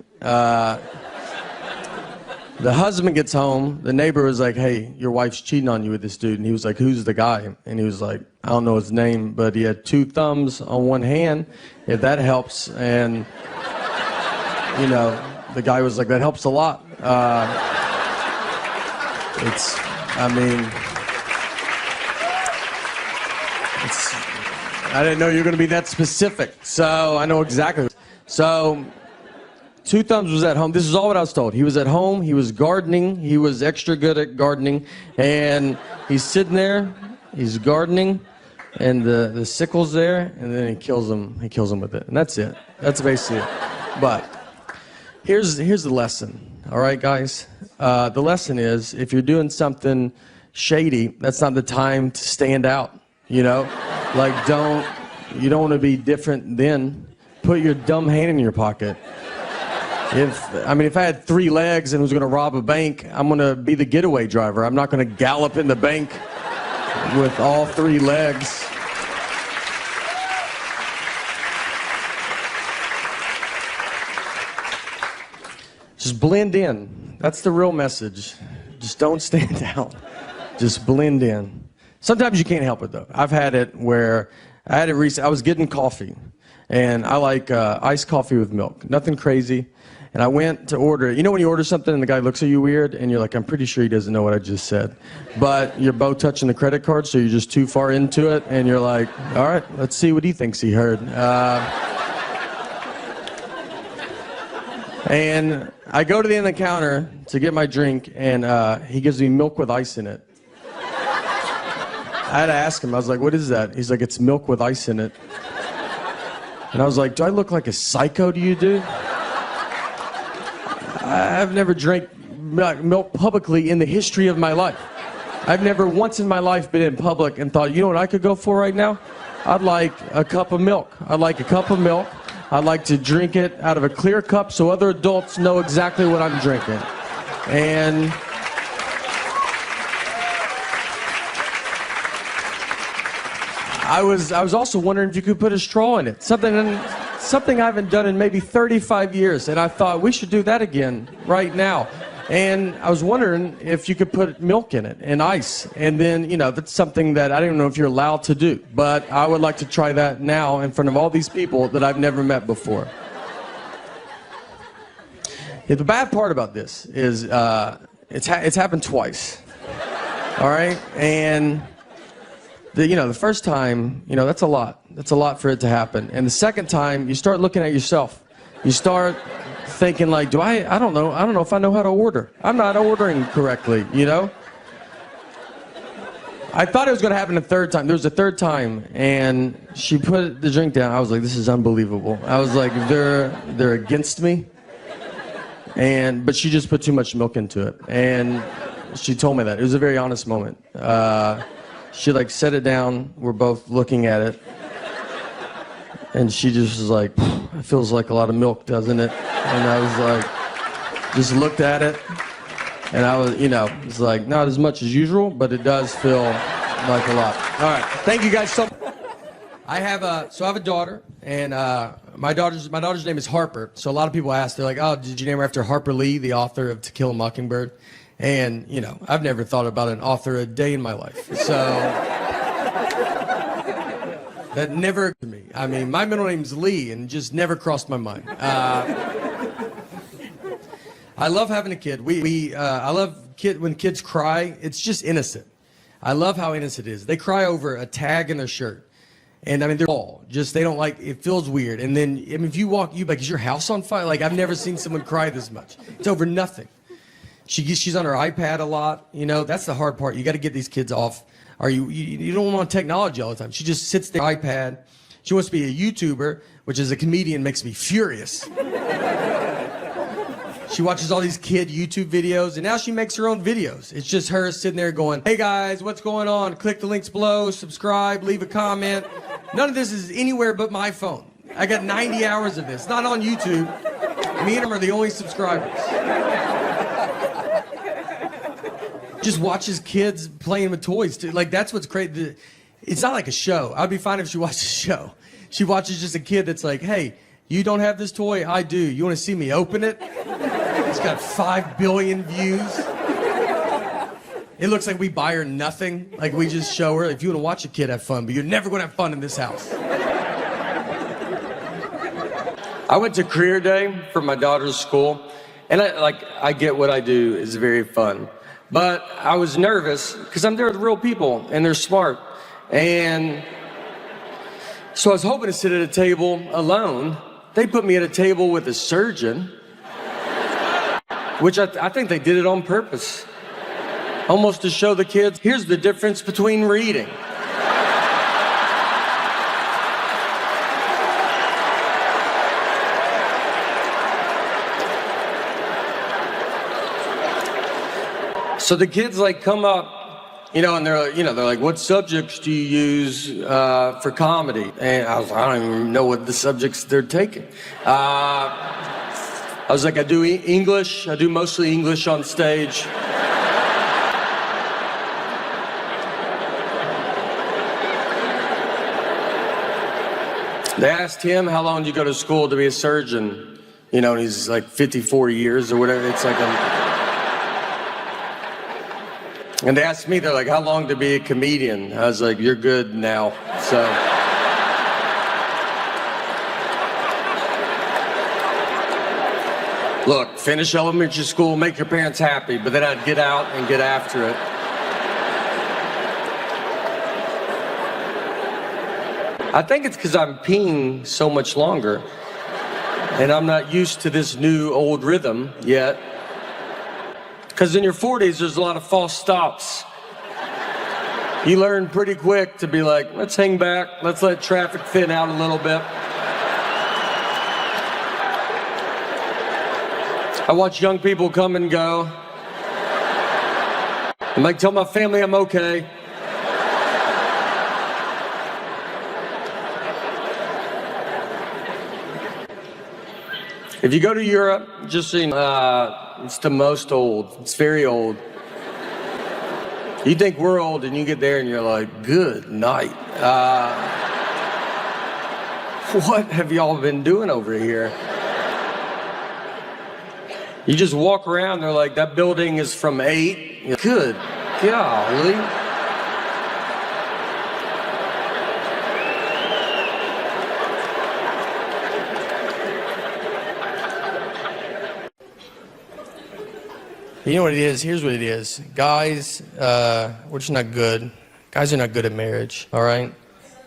The husband gets home. The neighbor was like, hey, your wife's cheating on you with this dude. And he was like, who's the guy? And he was like, I don't know his name, but he had two thumbs on one hand, if that helps. And, you know, the guy was like, that helps a lot. I didn't know you were going to be that specific. So I know exactly. So Two Thumbs was at home. This is all what I was told. He was at home. He was gardening. He was extra good at gardening. And he's sitting there. He's gardening. And the sickle's there. And then he kills him. He kills him with it. And that's it. That's basically it. But here's the lesson. All right, guys? The lesson is, if you're doing something shady, that's not the time to stand out. You know? Like, you don't want to be different then. Put your dumb hand in your pocket. If I had 3 legs and was going to rob a bank, I'm going to be the getaway driver. I'm not going to gallop in the bank with all 3 legs. Just blend in. That's the real message. Just don't stand out. Just blend in. Sometimes you can't help it, though. I've had it where I was getting coffee, and I like iced coffee with milk. Nothing crazy. And I went to order it. You know when you order something and the guy looks at you weird and you're like, I'm pretty sure he doesn't know what I just said. But you're both touching the credit card, so you're just too far into it. And you're like, all right, let's see what he thinks he heard. And I go to the end of the counter to get my drink, and he gives me milk with ice in it. I had to ask him. I was like, what is that? He's like, it's milk with ice in it. And I was like, do I look like a psycho to you, dude? I've never drank milk publicly in the history of my life. I've never once in my life been in public and thought, you know what I could go for right now? I'd like a cup of milk. I'd like a cup of milk. I'd like to drink it out of a clear cup so other adults know exactly what I'm drinking. And I was also wondering if you could put a straw in it. Something I haven't done in maybe 35 years, and I thought we should do that again right now. And I was wondering if you could put milk in it and ice, and then, you know, that's something that I don't know if you're allowed to do, but I would like to try that now in front of all these people that I've never met before. Yeah, the bad part about this is it's happened twice, all right? And the first time, that's a lot. That's a lot for it to happen. And the second time, you start looking at yourself. You start thinking like, I don't know if I know how to order. I'm not ordering correctly, you know? I thought it was going to happen a third time. There was a third time, and she put the drink down. I was like, this is unbelievable. I was like, they're against me. But she just put too much milk into it. And she told me that. It was a very honest moment. She set it down. We're both looking at it. And she just was like, it feels like a lot of milk, doesn't it? And I was like, just looked at it. And I was, it's like, not as much as usual, but it does feel like a lot. All right. Thank you guys so much. I have a daughter, and my daughter's name is Harper. So a lot of people ask, they're like, oh, did you name her after Harper Lee, the author of To Kill a Mockingbird? And, I've never thought about an author a day in my life. So that never occurred to me. I mean, my middle name's Lee, and just never crossed my mind. I love having a kid. I love when kids cry. It's just innocent. I love how innocent it is. They cry over a tag in their shirt. And they're all just, they don't like, it feels weird. And then, if you walk, you like, is your house on fire? Like, I've never seen someone cry this much. It's over nothing. She's on her iPad a lot. That's the hard part. You got to get these kids off. Or you don't want technology all the time. She just sits there, iPad. She wants to be a YouTuber, which as a comedian makes me furious. She watches all these kid YouTube videos, and now she makes her own videos. It's just her sitting there going, hey guys, what's going on? Click the links below, subscribe, leave a comment. None of this is anywhere but my phone. I got 90 hours of this, not on YouTube. Me and him are the only subscribers. Just watches kids playing with toys, too. Like, that's what's crazy. It's not like a show. I'd be fine if she watched a show. She watches just a kid that's like, hey, you don't have this toy? I do. You want to see me open it? It's got 5 billion views. It looks like we buy her nothing. Like, we just show her, if you want to watch a kid have fun, but you're never going to have fun in this house. I went to career day for my daughter's school, and I get what I do is very fun. But I was nervous because I'm there with real people, and they're smart. And so I was hoping to sit at a table alone. They put me at a table with a surgeon, which I think they did it on purpose. Almost to show the kids, here's the difference between reading. So the kids like come up, and they're like, what subjects do you use for comedy? And I don't even know what the subjects they're taking. I was like, I do English. I do mostly English on stage. They asked him, how long did you go to school to be a surgeon? And he's like 54 years or whatever. It's like And they asked me, they're like, how long to be a comedian? I was like, you're good now, so. Look, finish elementary school, make your parents happy, but then I'd get out and get after it. I think it's because I'm peeing so much longer, and I'm not used to this new old rhythm yet. Because in your 40s, there's a lot of false stops. You learn pretty quick to be like, let's hang back, let's let traffic thin out a little bit. I watch young people come and go. I'm like, tell my family I'm okay. If you go to Europe, just so you know, it's the most old. It's very old. You think we're old, and you get there, and you're like, good night. What have y'all been doing over here? You just walk around, they're like, that building is from 8. Good golly. You know what it is? Here's what it is. Guys, we're just not good. Guys are not good at marriage, all right?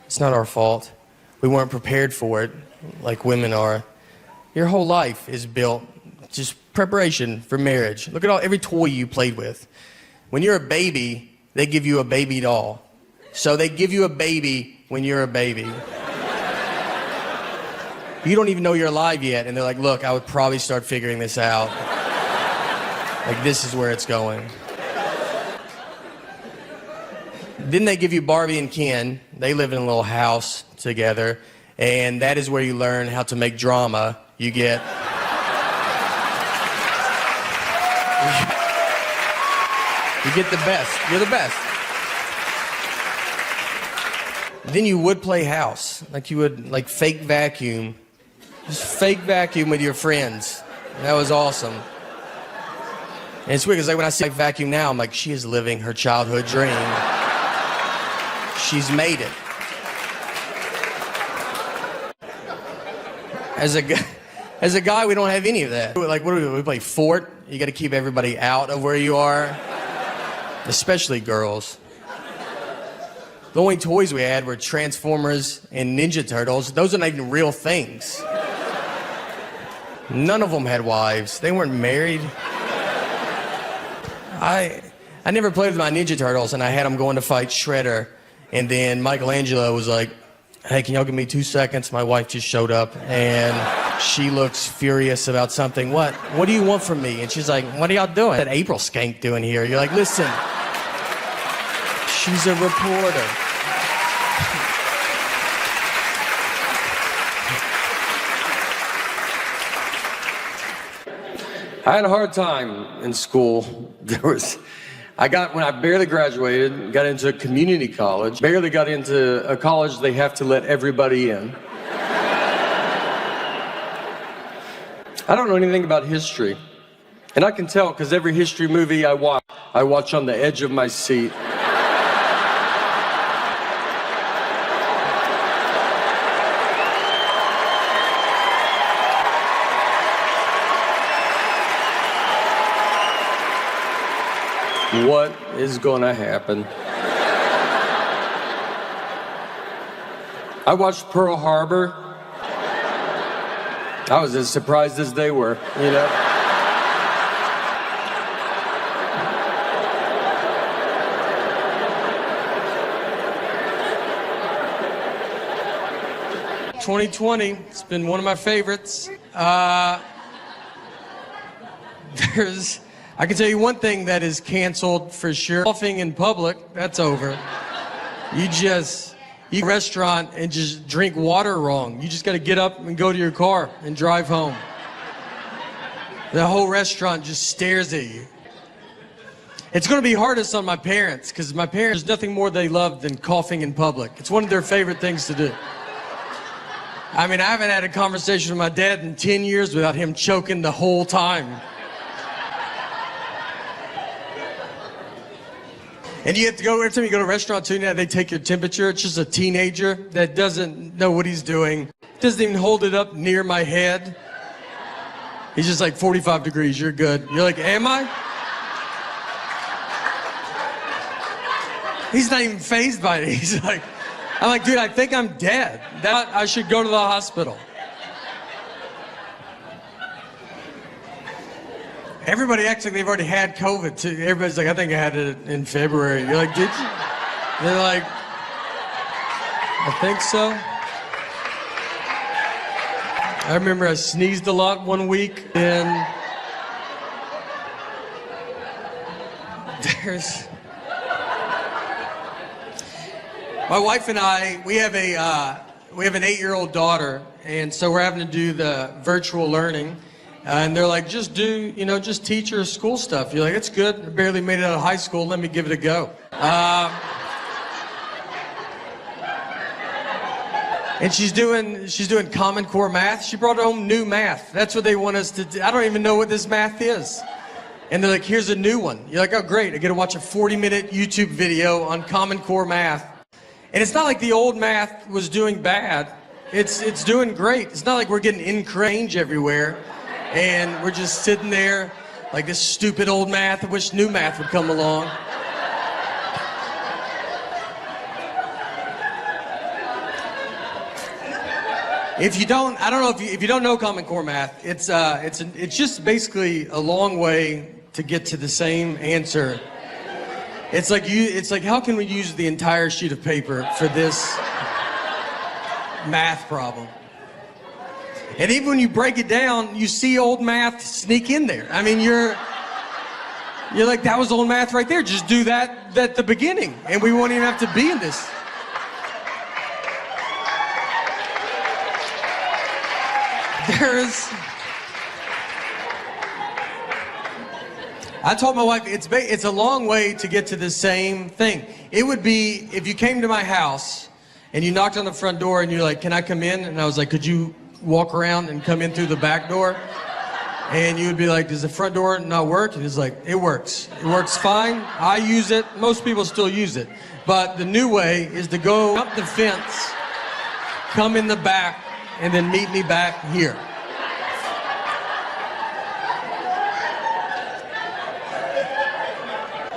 It's not our fault. We weren't prepared for it like women are. Your whole life is built just preparation for marriage. Look at every toy you played with. When you're a baby, they give you a baby doll. So they give you a baby when you're a baby. You don't even know you're alive yet, and they're like, look, I would probably start figuring this out. Like, this is where it's going. Then they give you Barbie and Ken. They live in a little house together, and that is where you learn how to make drama. You get... You get the best. You're the best. Then you would play house. Like, you would, like, fake vacuum. Just fake vacuum with your friends. That was awesome. And it's weird, because like when I see vacuum now, I'm like, she is living her childhood dream. She's made it. As a guy, we don't have any of that. Like, what do we play fort? You got to keep everybody out of where you are, especially girls. The only toys we had were Transformers and Ninja Turtles. Those are not even real things. None of them had wives. They weren't married. I never played with my Ninja Turtles, and I had them going to fight Shredder, and then Michelangelo was like, Hey, can y'all give me 2 seconds? My wife just showed up and she looks furious about something. What do you want from me? And she's like, what are y'all doing? That April skank doing here? You're like, listen, she's a reporter. I had a hard time in school. When I barely graduated, got into a community college, barely got into a college they have to let everybody in. I don't know anything about history. And I can tell because every history movie I watch on the edge of my seat. What is gonna happen? I watched Pearl Harbor. I was as surprised as they were, you know? "2020, it's been one of my favorites. I can tell you one thing that is canceled for sure. Coughing in public, that's over. You eat a restaurant and just drink water wrong. You just got to get up and go to your car and drive home. The whole restaurant just stares at you. It's going to be hardest on my parents because my parents, there's nothing more they love than coughing in public. It's one of their favorite things to do. I mean, I haven't had a conversation with my dad in 10 years without him choking the whole time. And you have to go, every time you go to a restaurant too, now they take your temperature. It's just a teenager that doesn't know what he's doing. Doesn't even hold it up near my head. He's just like 45 degrees, you're good. You're like, am I? He's not even fazed by it. He's like, I'm like, dude, I think I'm dead. I should go to the hospital. Everybody acts like they've already had COVID too. Everybody's like, I think I had it in February. You're like, did you? They're like, I think so. I remember I sneezed a lot one week and my wife and I, we have an 8-year-old daughter, and so we're having to do the virtual learning. And they're like, just teach her school stuff. You're like, it's good. I barely made it out of high school. Let me give it a go. And she's doing Common Core math. She brought home new math. That's what they want us to do. I don't even know what this math is. And they're like, here's a new one. You're like, oh, great. I get to watch a 40-minute YouTube video on Common Core math. And it's not like the old math was doing bad. It's doing great. It's not like we're getting incorrect everywhere. And we're just sitting there like this stupid old math. I wish new math would come along. If you don't, I don't know if you don't know Common Core math, it's just basically a long way to get to the same answer. It's like how can we use the entire sheet of paper for this math problem? And even when you break it down, you see old math sneak in there. I mean, you're like, that was old math right there. Just do that at the beginning, and we won't even have to be in this. I told my wife, it's a long way to get to the same thing. It would be if you came to my house and you knocked on the front door and you're like, can I come in? And I was like, could you walk around and come in through the back door? And you would be like, does the front door not work? And he's like, it works. It works fine. I use it. Most people still use it. But the new way is to go up the fence, come in the back, and then meet me back here.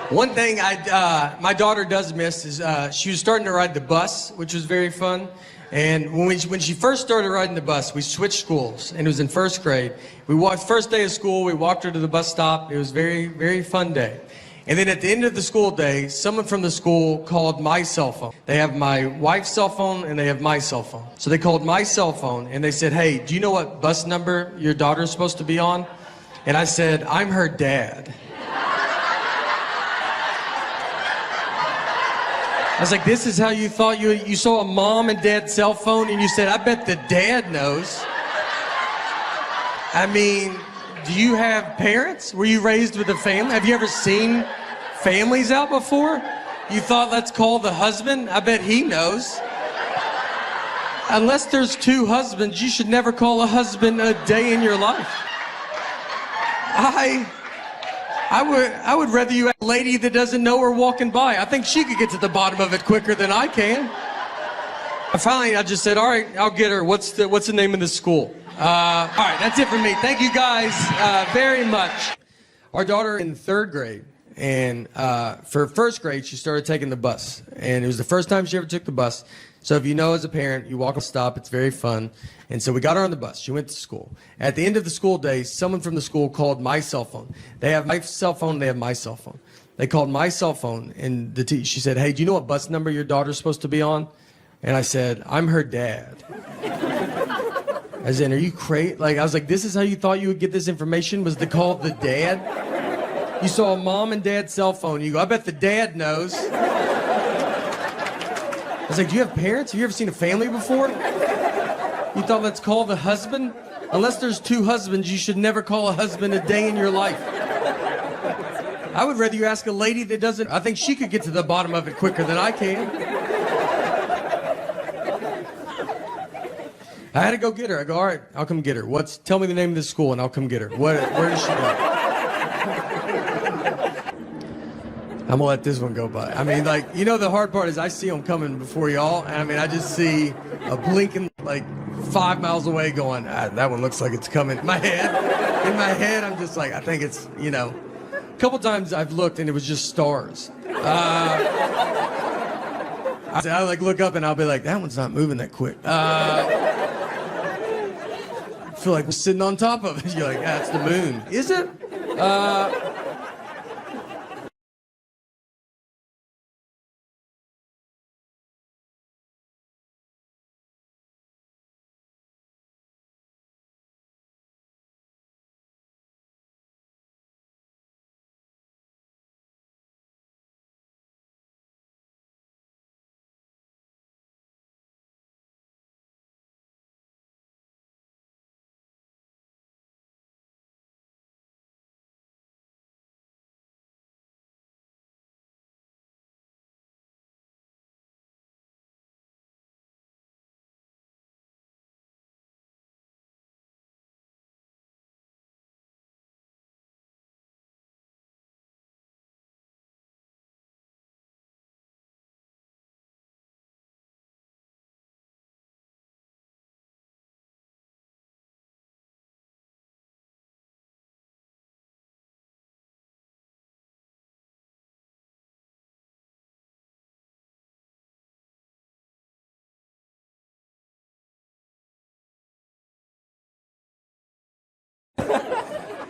One thing my daughter does miss is she was starting to ride the bus, which was very fun. And when she first started riding the bus, we switched schools, and it was in first grade. First day of school, we walked her to the bus stop. It was very, very fun day. And then at the end of the school day, someone from the school called my cell phone. They have my wife's cell phone and they have my cell phone. So they called my cell phone and they said, hey, do you know what bus number your daughter's supposed to be on? And I said, I'm her dad. I was like, this is how you thought you saw a mom and dad cell phone and you said, I bet the dad knows. I mean, do you have parents? Were you raised with a family? Have you ever seen families out before? You thought, let's call the husband? I bet he knows. Unless there's two husbands, you should never call a husband a day in your life. I would rather you have a lady that doesn't know her walking by. I think she could get to the bottom of it quicker than I can. Finally, I just said, all right, I'll get her. What's the name of the school? All right, that's it for me. Thank you guys very much. Our daughter in 3rd grade, and for 1st grade, she started taking the bus. And it was the first time she ever took the bus. So if you know as a parent, you walk a stop, it's very fun. And so we got her on the bus. She went to school. At the end of the school day, someone from the school called my cell phone. They have my cell phone, and they have my cell phone. They called my cell phone, and she said, hey, do you know what bus number your daughter's supposed to be on? And I said, I'm her dad. As in, are you crazy? Like, I was like, this is how you thought you would get this information, was to call the dad? You saw a mom and dad's cell phone. You go, I bet the dad knows. I was like, do you have parents? Have you ever seen a family before? You thought, let's call the husband? Unless there's two husbands, you should never call a husband a day in your life. I would rather you ask a lady that doesn't. I think she could get to the bottom of it quicker than I can. I had to go get her. I go, all right, I'll come get her. Tell me the name of the school and I'll come get her. Where does she go? I'm gonna let this one go by. I mean, like, you know, the hard part is I see them coming before y'all. And I mean, I just see a blinking, like 5 miles away going, that one looks like it's coming. In my head, I'm just like, I think it's, you know. A couple times I've looked and it was just stars. I like look up and I'll be like, that one's not moving that quick. I feel like we're sitting on top of it. You're like, that's the moon. Is it?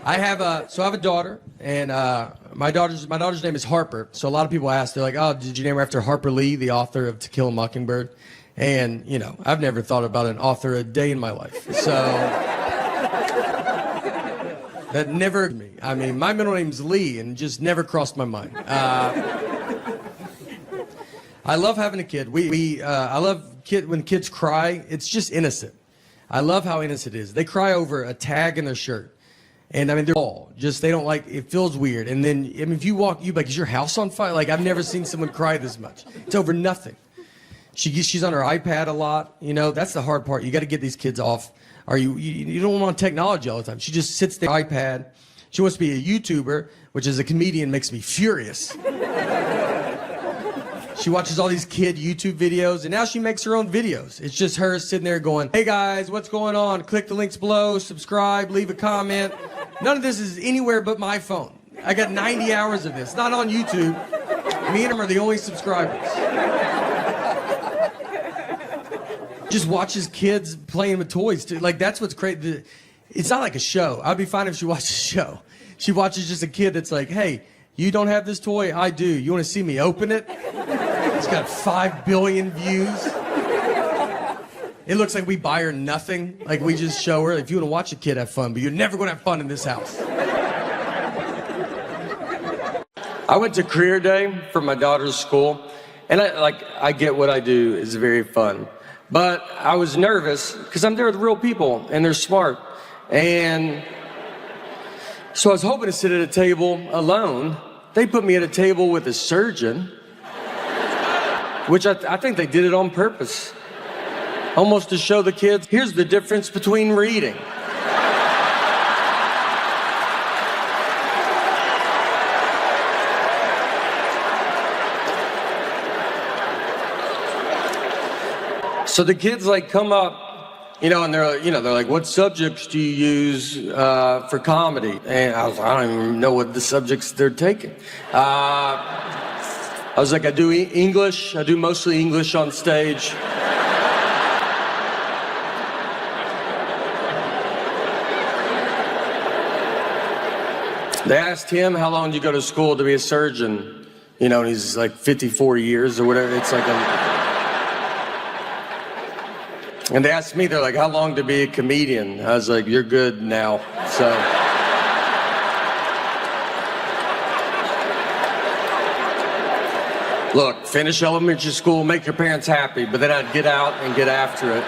I have a daughter, and my daughter's name is Harper. So a lot of people ask, they're like, "Oh, did you name her after Harper Lee, the author of To Kill a Mockingbird?" And you know, I've never thought about an author a day in my life. So that never me. I mean, my middle name's Lee, and just never crossed my mind. I love having a kid. I love when kids cry. It's just innocent. I love how innocent it is. They cry over a tag in their shirt. And I mean, they're all just, they don't like, it feels weird. And then, I mean, if you walk, you like, is your house on fire? Like, I've never seen someone cry this much. It's over nothing. She's on her iPad a lot. You know, that's the hard part. You got to get these kids off. Or you don't want technology all the time. She just sits there, iPad. She wants to be a YouTuber, which as a comedian makes me furious. She watches all these kid YouTube videos, and now she makes her own videos. It's just her sitting there going, hey guys, what's going on? Click the links below, subscribe, leave a comment. None of this is anywhere but my phone. I got 90 hours of this. Not on YouTube. Me and him are the only subscribers. Just watches kids playing with toys, too. Like, that's what's crazy. It's not like a show. I'd be fine if she watched a show. She watches just a kid that's like, hey, You don't have this toy? I do. You want to see me open it? It's got 5 billion views. It looks like we buy her nothing. Like we just show her, if you want to watch a kid have fun, but you're never going to have fun in this house. I went to career day for my daughter's school, and I get what I do is very fun. But I was nervous because I'm there with real people and they're smart. And so I was hoping to sit at a table alone. They put me at a table with a surgeon, which I think they did it on purpose. Almost to show the kids, here's the difference between reading. So the kids like come up, and they're like, what subjects do you use for comedy? And I don't even know what the subjects they're taking. I was like, I do English. I do mostly English on stage. They asked him, how long did you go to school to be a surgeon? And he's like 54 years or whatever. It's like And they asked me, they're like, how long to be a comedian? I was like, you're good now, so. Look, finish elementary school, make your parents happy, but then I'd get out and get after it.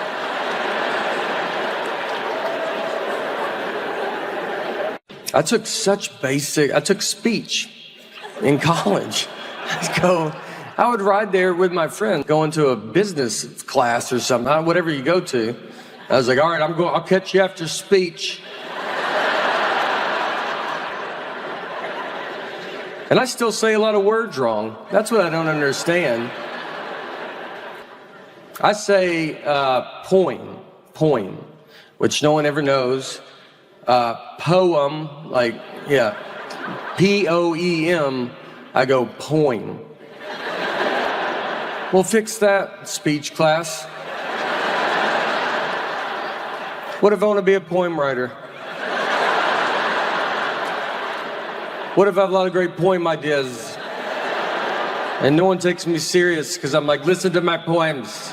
I took speech in college. I would ride there with my friends, going to a business class or something, whatever you go to. I was like, all right, I'll catch you after speech. And I still say a lot of words wrong. That's what I don't understand. I say poem, which no one ever knows. Poem, P-O-E-M, I go poem. We'll fix that, speech class. What if I want to be a poem writer? What if I have a lot of great poem ideas? And no one takes me serious because I'm like, listen to my poems.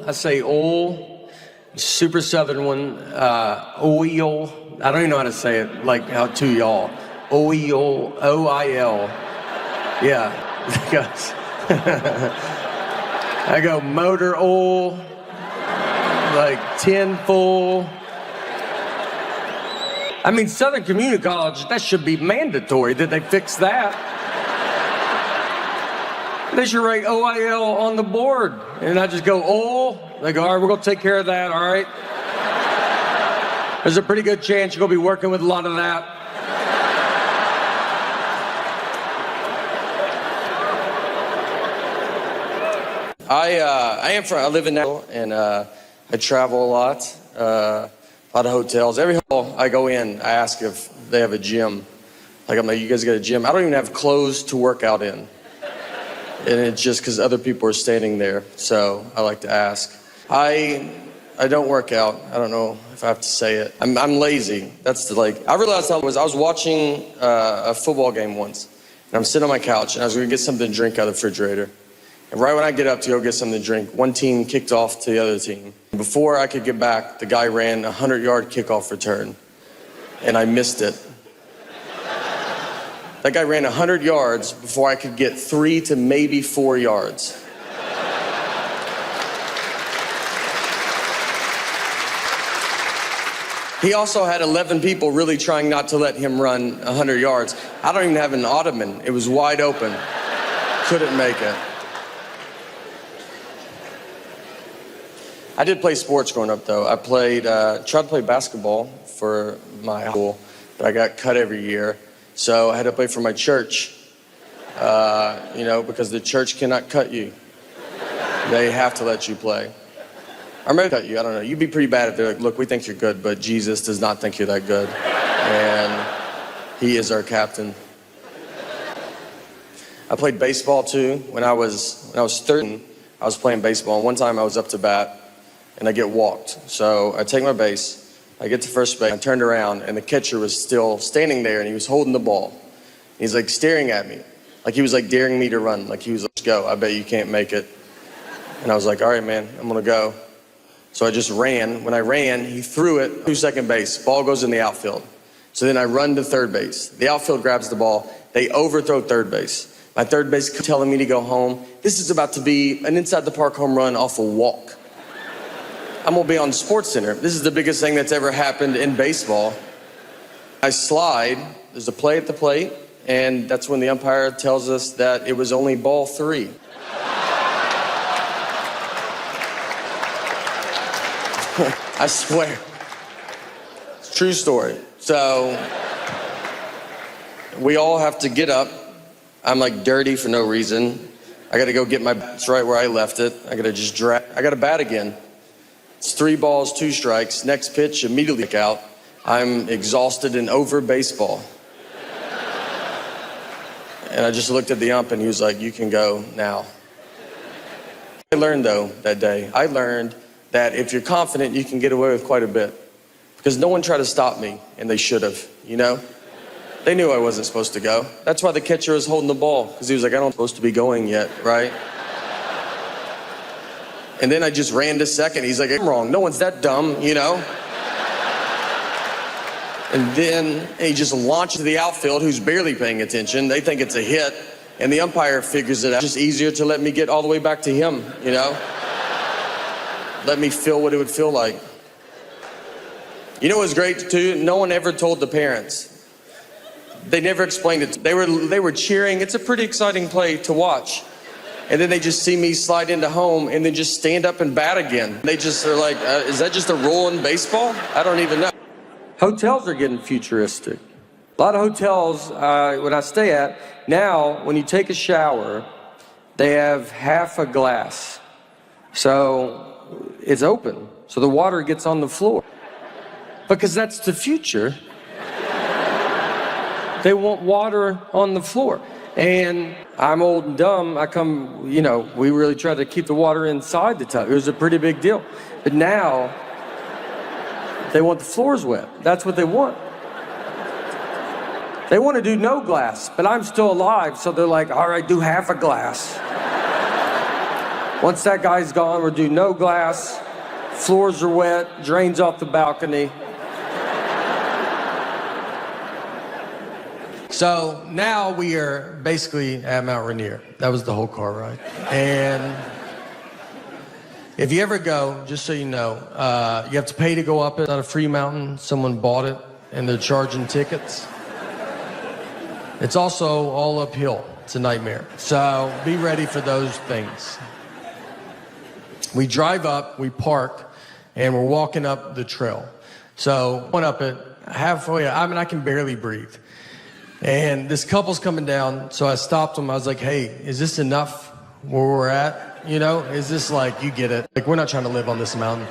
I say super southern one, oil. I don't even know how to say it, like how to y'all. Oil, O-I-L. Yeah, I go motor oil, like tin full. I mean, Southern Community College, that should be mandatory. Did they fix that? They should write OIL on the board. And I just go, They go, all right, we're going to take care of that, all right? There's a pretty good chance you're going to be working with a lot of that. I live in Nashville, and I travel a lot of hotels. Every hotel I go in, I ask if they have a gym. I'm like, you guys got a gym? I don't even have clothes to work out in. And it's just because other people are standing there, so I like to ask. I don't work out. I don't know if I have to say it. I'm lazy. I realized I was watching a football game once, and I'm sitting on my couch, and I was going to get something to drink out of the refrigerator. And right when I get up to go get something to drink, one team kicked off to the other team. Before I could get back, the guy ran a 100-yard kickoff return, and I missed it. That guy ran 100 yards before I could get 3 to maybe 4 yards. He also had 11 people really trying not to let him run 100 yards. I don't even have an ottoman. It was wide open. Couldn't make it. I did play sports growing up, though. I tried to play basketball for my school, but I got cut every year. So I had to play for my church, because the church cannot cut you. They have to let you play. Or maybe cut you, I don't know. You'd be pretty bad if they're like, look, we think you're good, but Jesus does not think you're that good. And he is our captain. I played baseball too. When I was 13, I was playing baseball. And one time I was up to bat, and I get walked. So I take my base, I get to first base, I turned around, and the catcher was still standing there, and he was holding the ball. He's like staring at me, like he was like daring me to run, like he was like, go, I bet you can't make it. And I was like, all right, man, I'm gonna go. So I just ran. When I ran, he threw it to second base. Ball goes in the outfield. So then I run to third base. The outfield grabs the ball. They overthrow third base. My third base telling me to go home. This is about to be an inside the park home run off a walk. I'm gonna be on SportsCenter. This is the biggest thing that's ever happened in baseball. I slide, there's a play at the plate, and that's when the umpire tells us that it was only ball 3. I swear. It's a true story. So we all have to get up. I'm like dirty for no reason. I gotta go get my bat right where I left it. I gotta just drag. I gotta bat again. It's 3 balls, 2 strikes. Next pitch, immediately kick out. I'm exhausted and over baseball. And I just looked at the ump and he was like, you can go now. I learned though that day, I learned that if you're confident, you can get away with quite a bit. Because no one tried to stop me, and they should have, you know? They knew I wasn't supposed to go. That's why the catcher was holding the ball, because he was like, I'm supposed to be going yet, right? And then I just ran to second. He's like, I'm wrong. No one's that dumb, you know? And then he just launched to the outfield, who's barely paying attention. They think it's a hit, and the umpire figures it out. It's just easier to let me get all the way back to him, you know? Let me feel what it would feel like. You know what's great too? No one ever told the parents. They never explained it. They were cheering. It's a pretty exciting play to watch. And then they just see me slide into home and then just stand up and bat again. They just are like, is that just a rule in baseball? I don't even know. Hotels are getting futuristic. A lot of hotels, when I stay at, now when you take a shower, they have half a glass. So it's open, so the water gets on the floor. Because that's the future. They want water on the floor. And I'm old and dumb. We really try to keep the water inside the tub. It was a pretty big deal. But now, they want the floors wet. That's what they want. They want to do no glass, but I'm still alive, so they're like, all right, do half a glass. Once that guy's gone, we'll do no glass, floors are wet, drains off the balcony. So now we are basically at Mount Rainier. That was the whole car ride. And if you ever go, just so you know, you have to pay to go up it. It's not a free mountain. Someone bought it, and they're charging tickets. It's also all uphill. It's a nightmare. So be ready for those things. We drive up, we park, and we're walking up the trail. So went up it halfway. I can barely breathe. And this couple's coming down, so I stopped them. I was like, hey, is this enough where we're at? You know, is this like, you get it. Like, we're not trying to live on this mountain.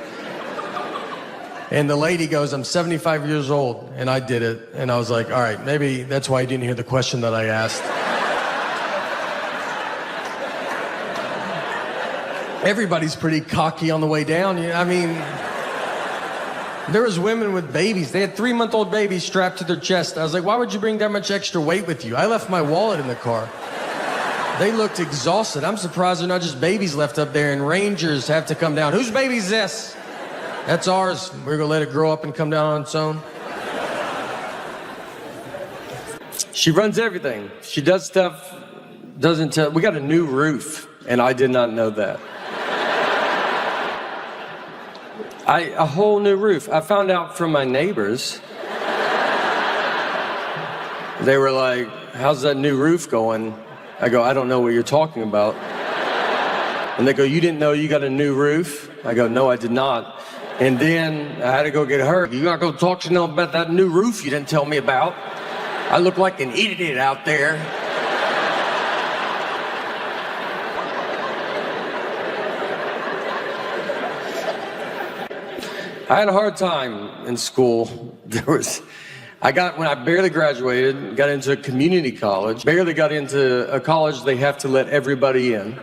And the lady goes, I'm 75 years old, and I did it. And I was like, all right, maybe that's why you didn't hear the question that I asked. Everybody's pretty cocky on the way down. There was women with babies. They had 3-month-old babies strapped to their chest. I was like, why would you bring that much extra weight with you? I left my wallet in the car. They looked exhausted. I'm surprised they're not just babies left up there and rangers have to come down. Whose baby's this? That's ours. We're gonna let it grow up and come down on its own. She runs everything. She does stuff, doesn't tell. We got a new roof, and I did not know that. A whole new roof. I found out from my neighbors. They were like, how's that new roof going? I go, I don't know what you're talking about. And they go, you didn't know you got a new roof? I go, no, I did not. And then I had to go get her. You gotta go talk to them about that new roof you didn't tell me about. I look like an idiot out there. I had a hard time in school. When I barely graduated, got into a community college, barely got into a college they have to let everybody in.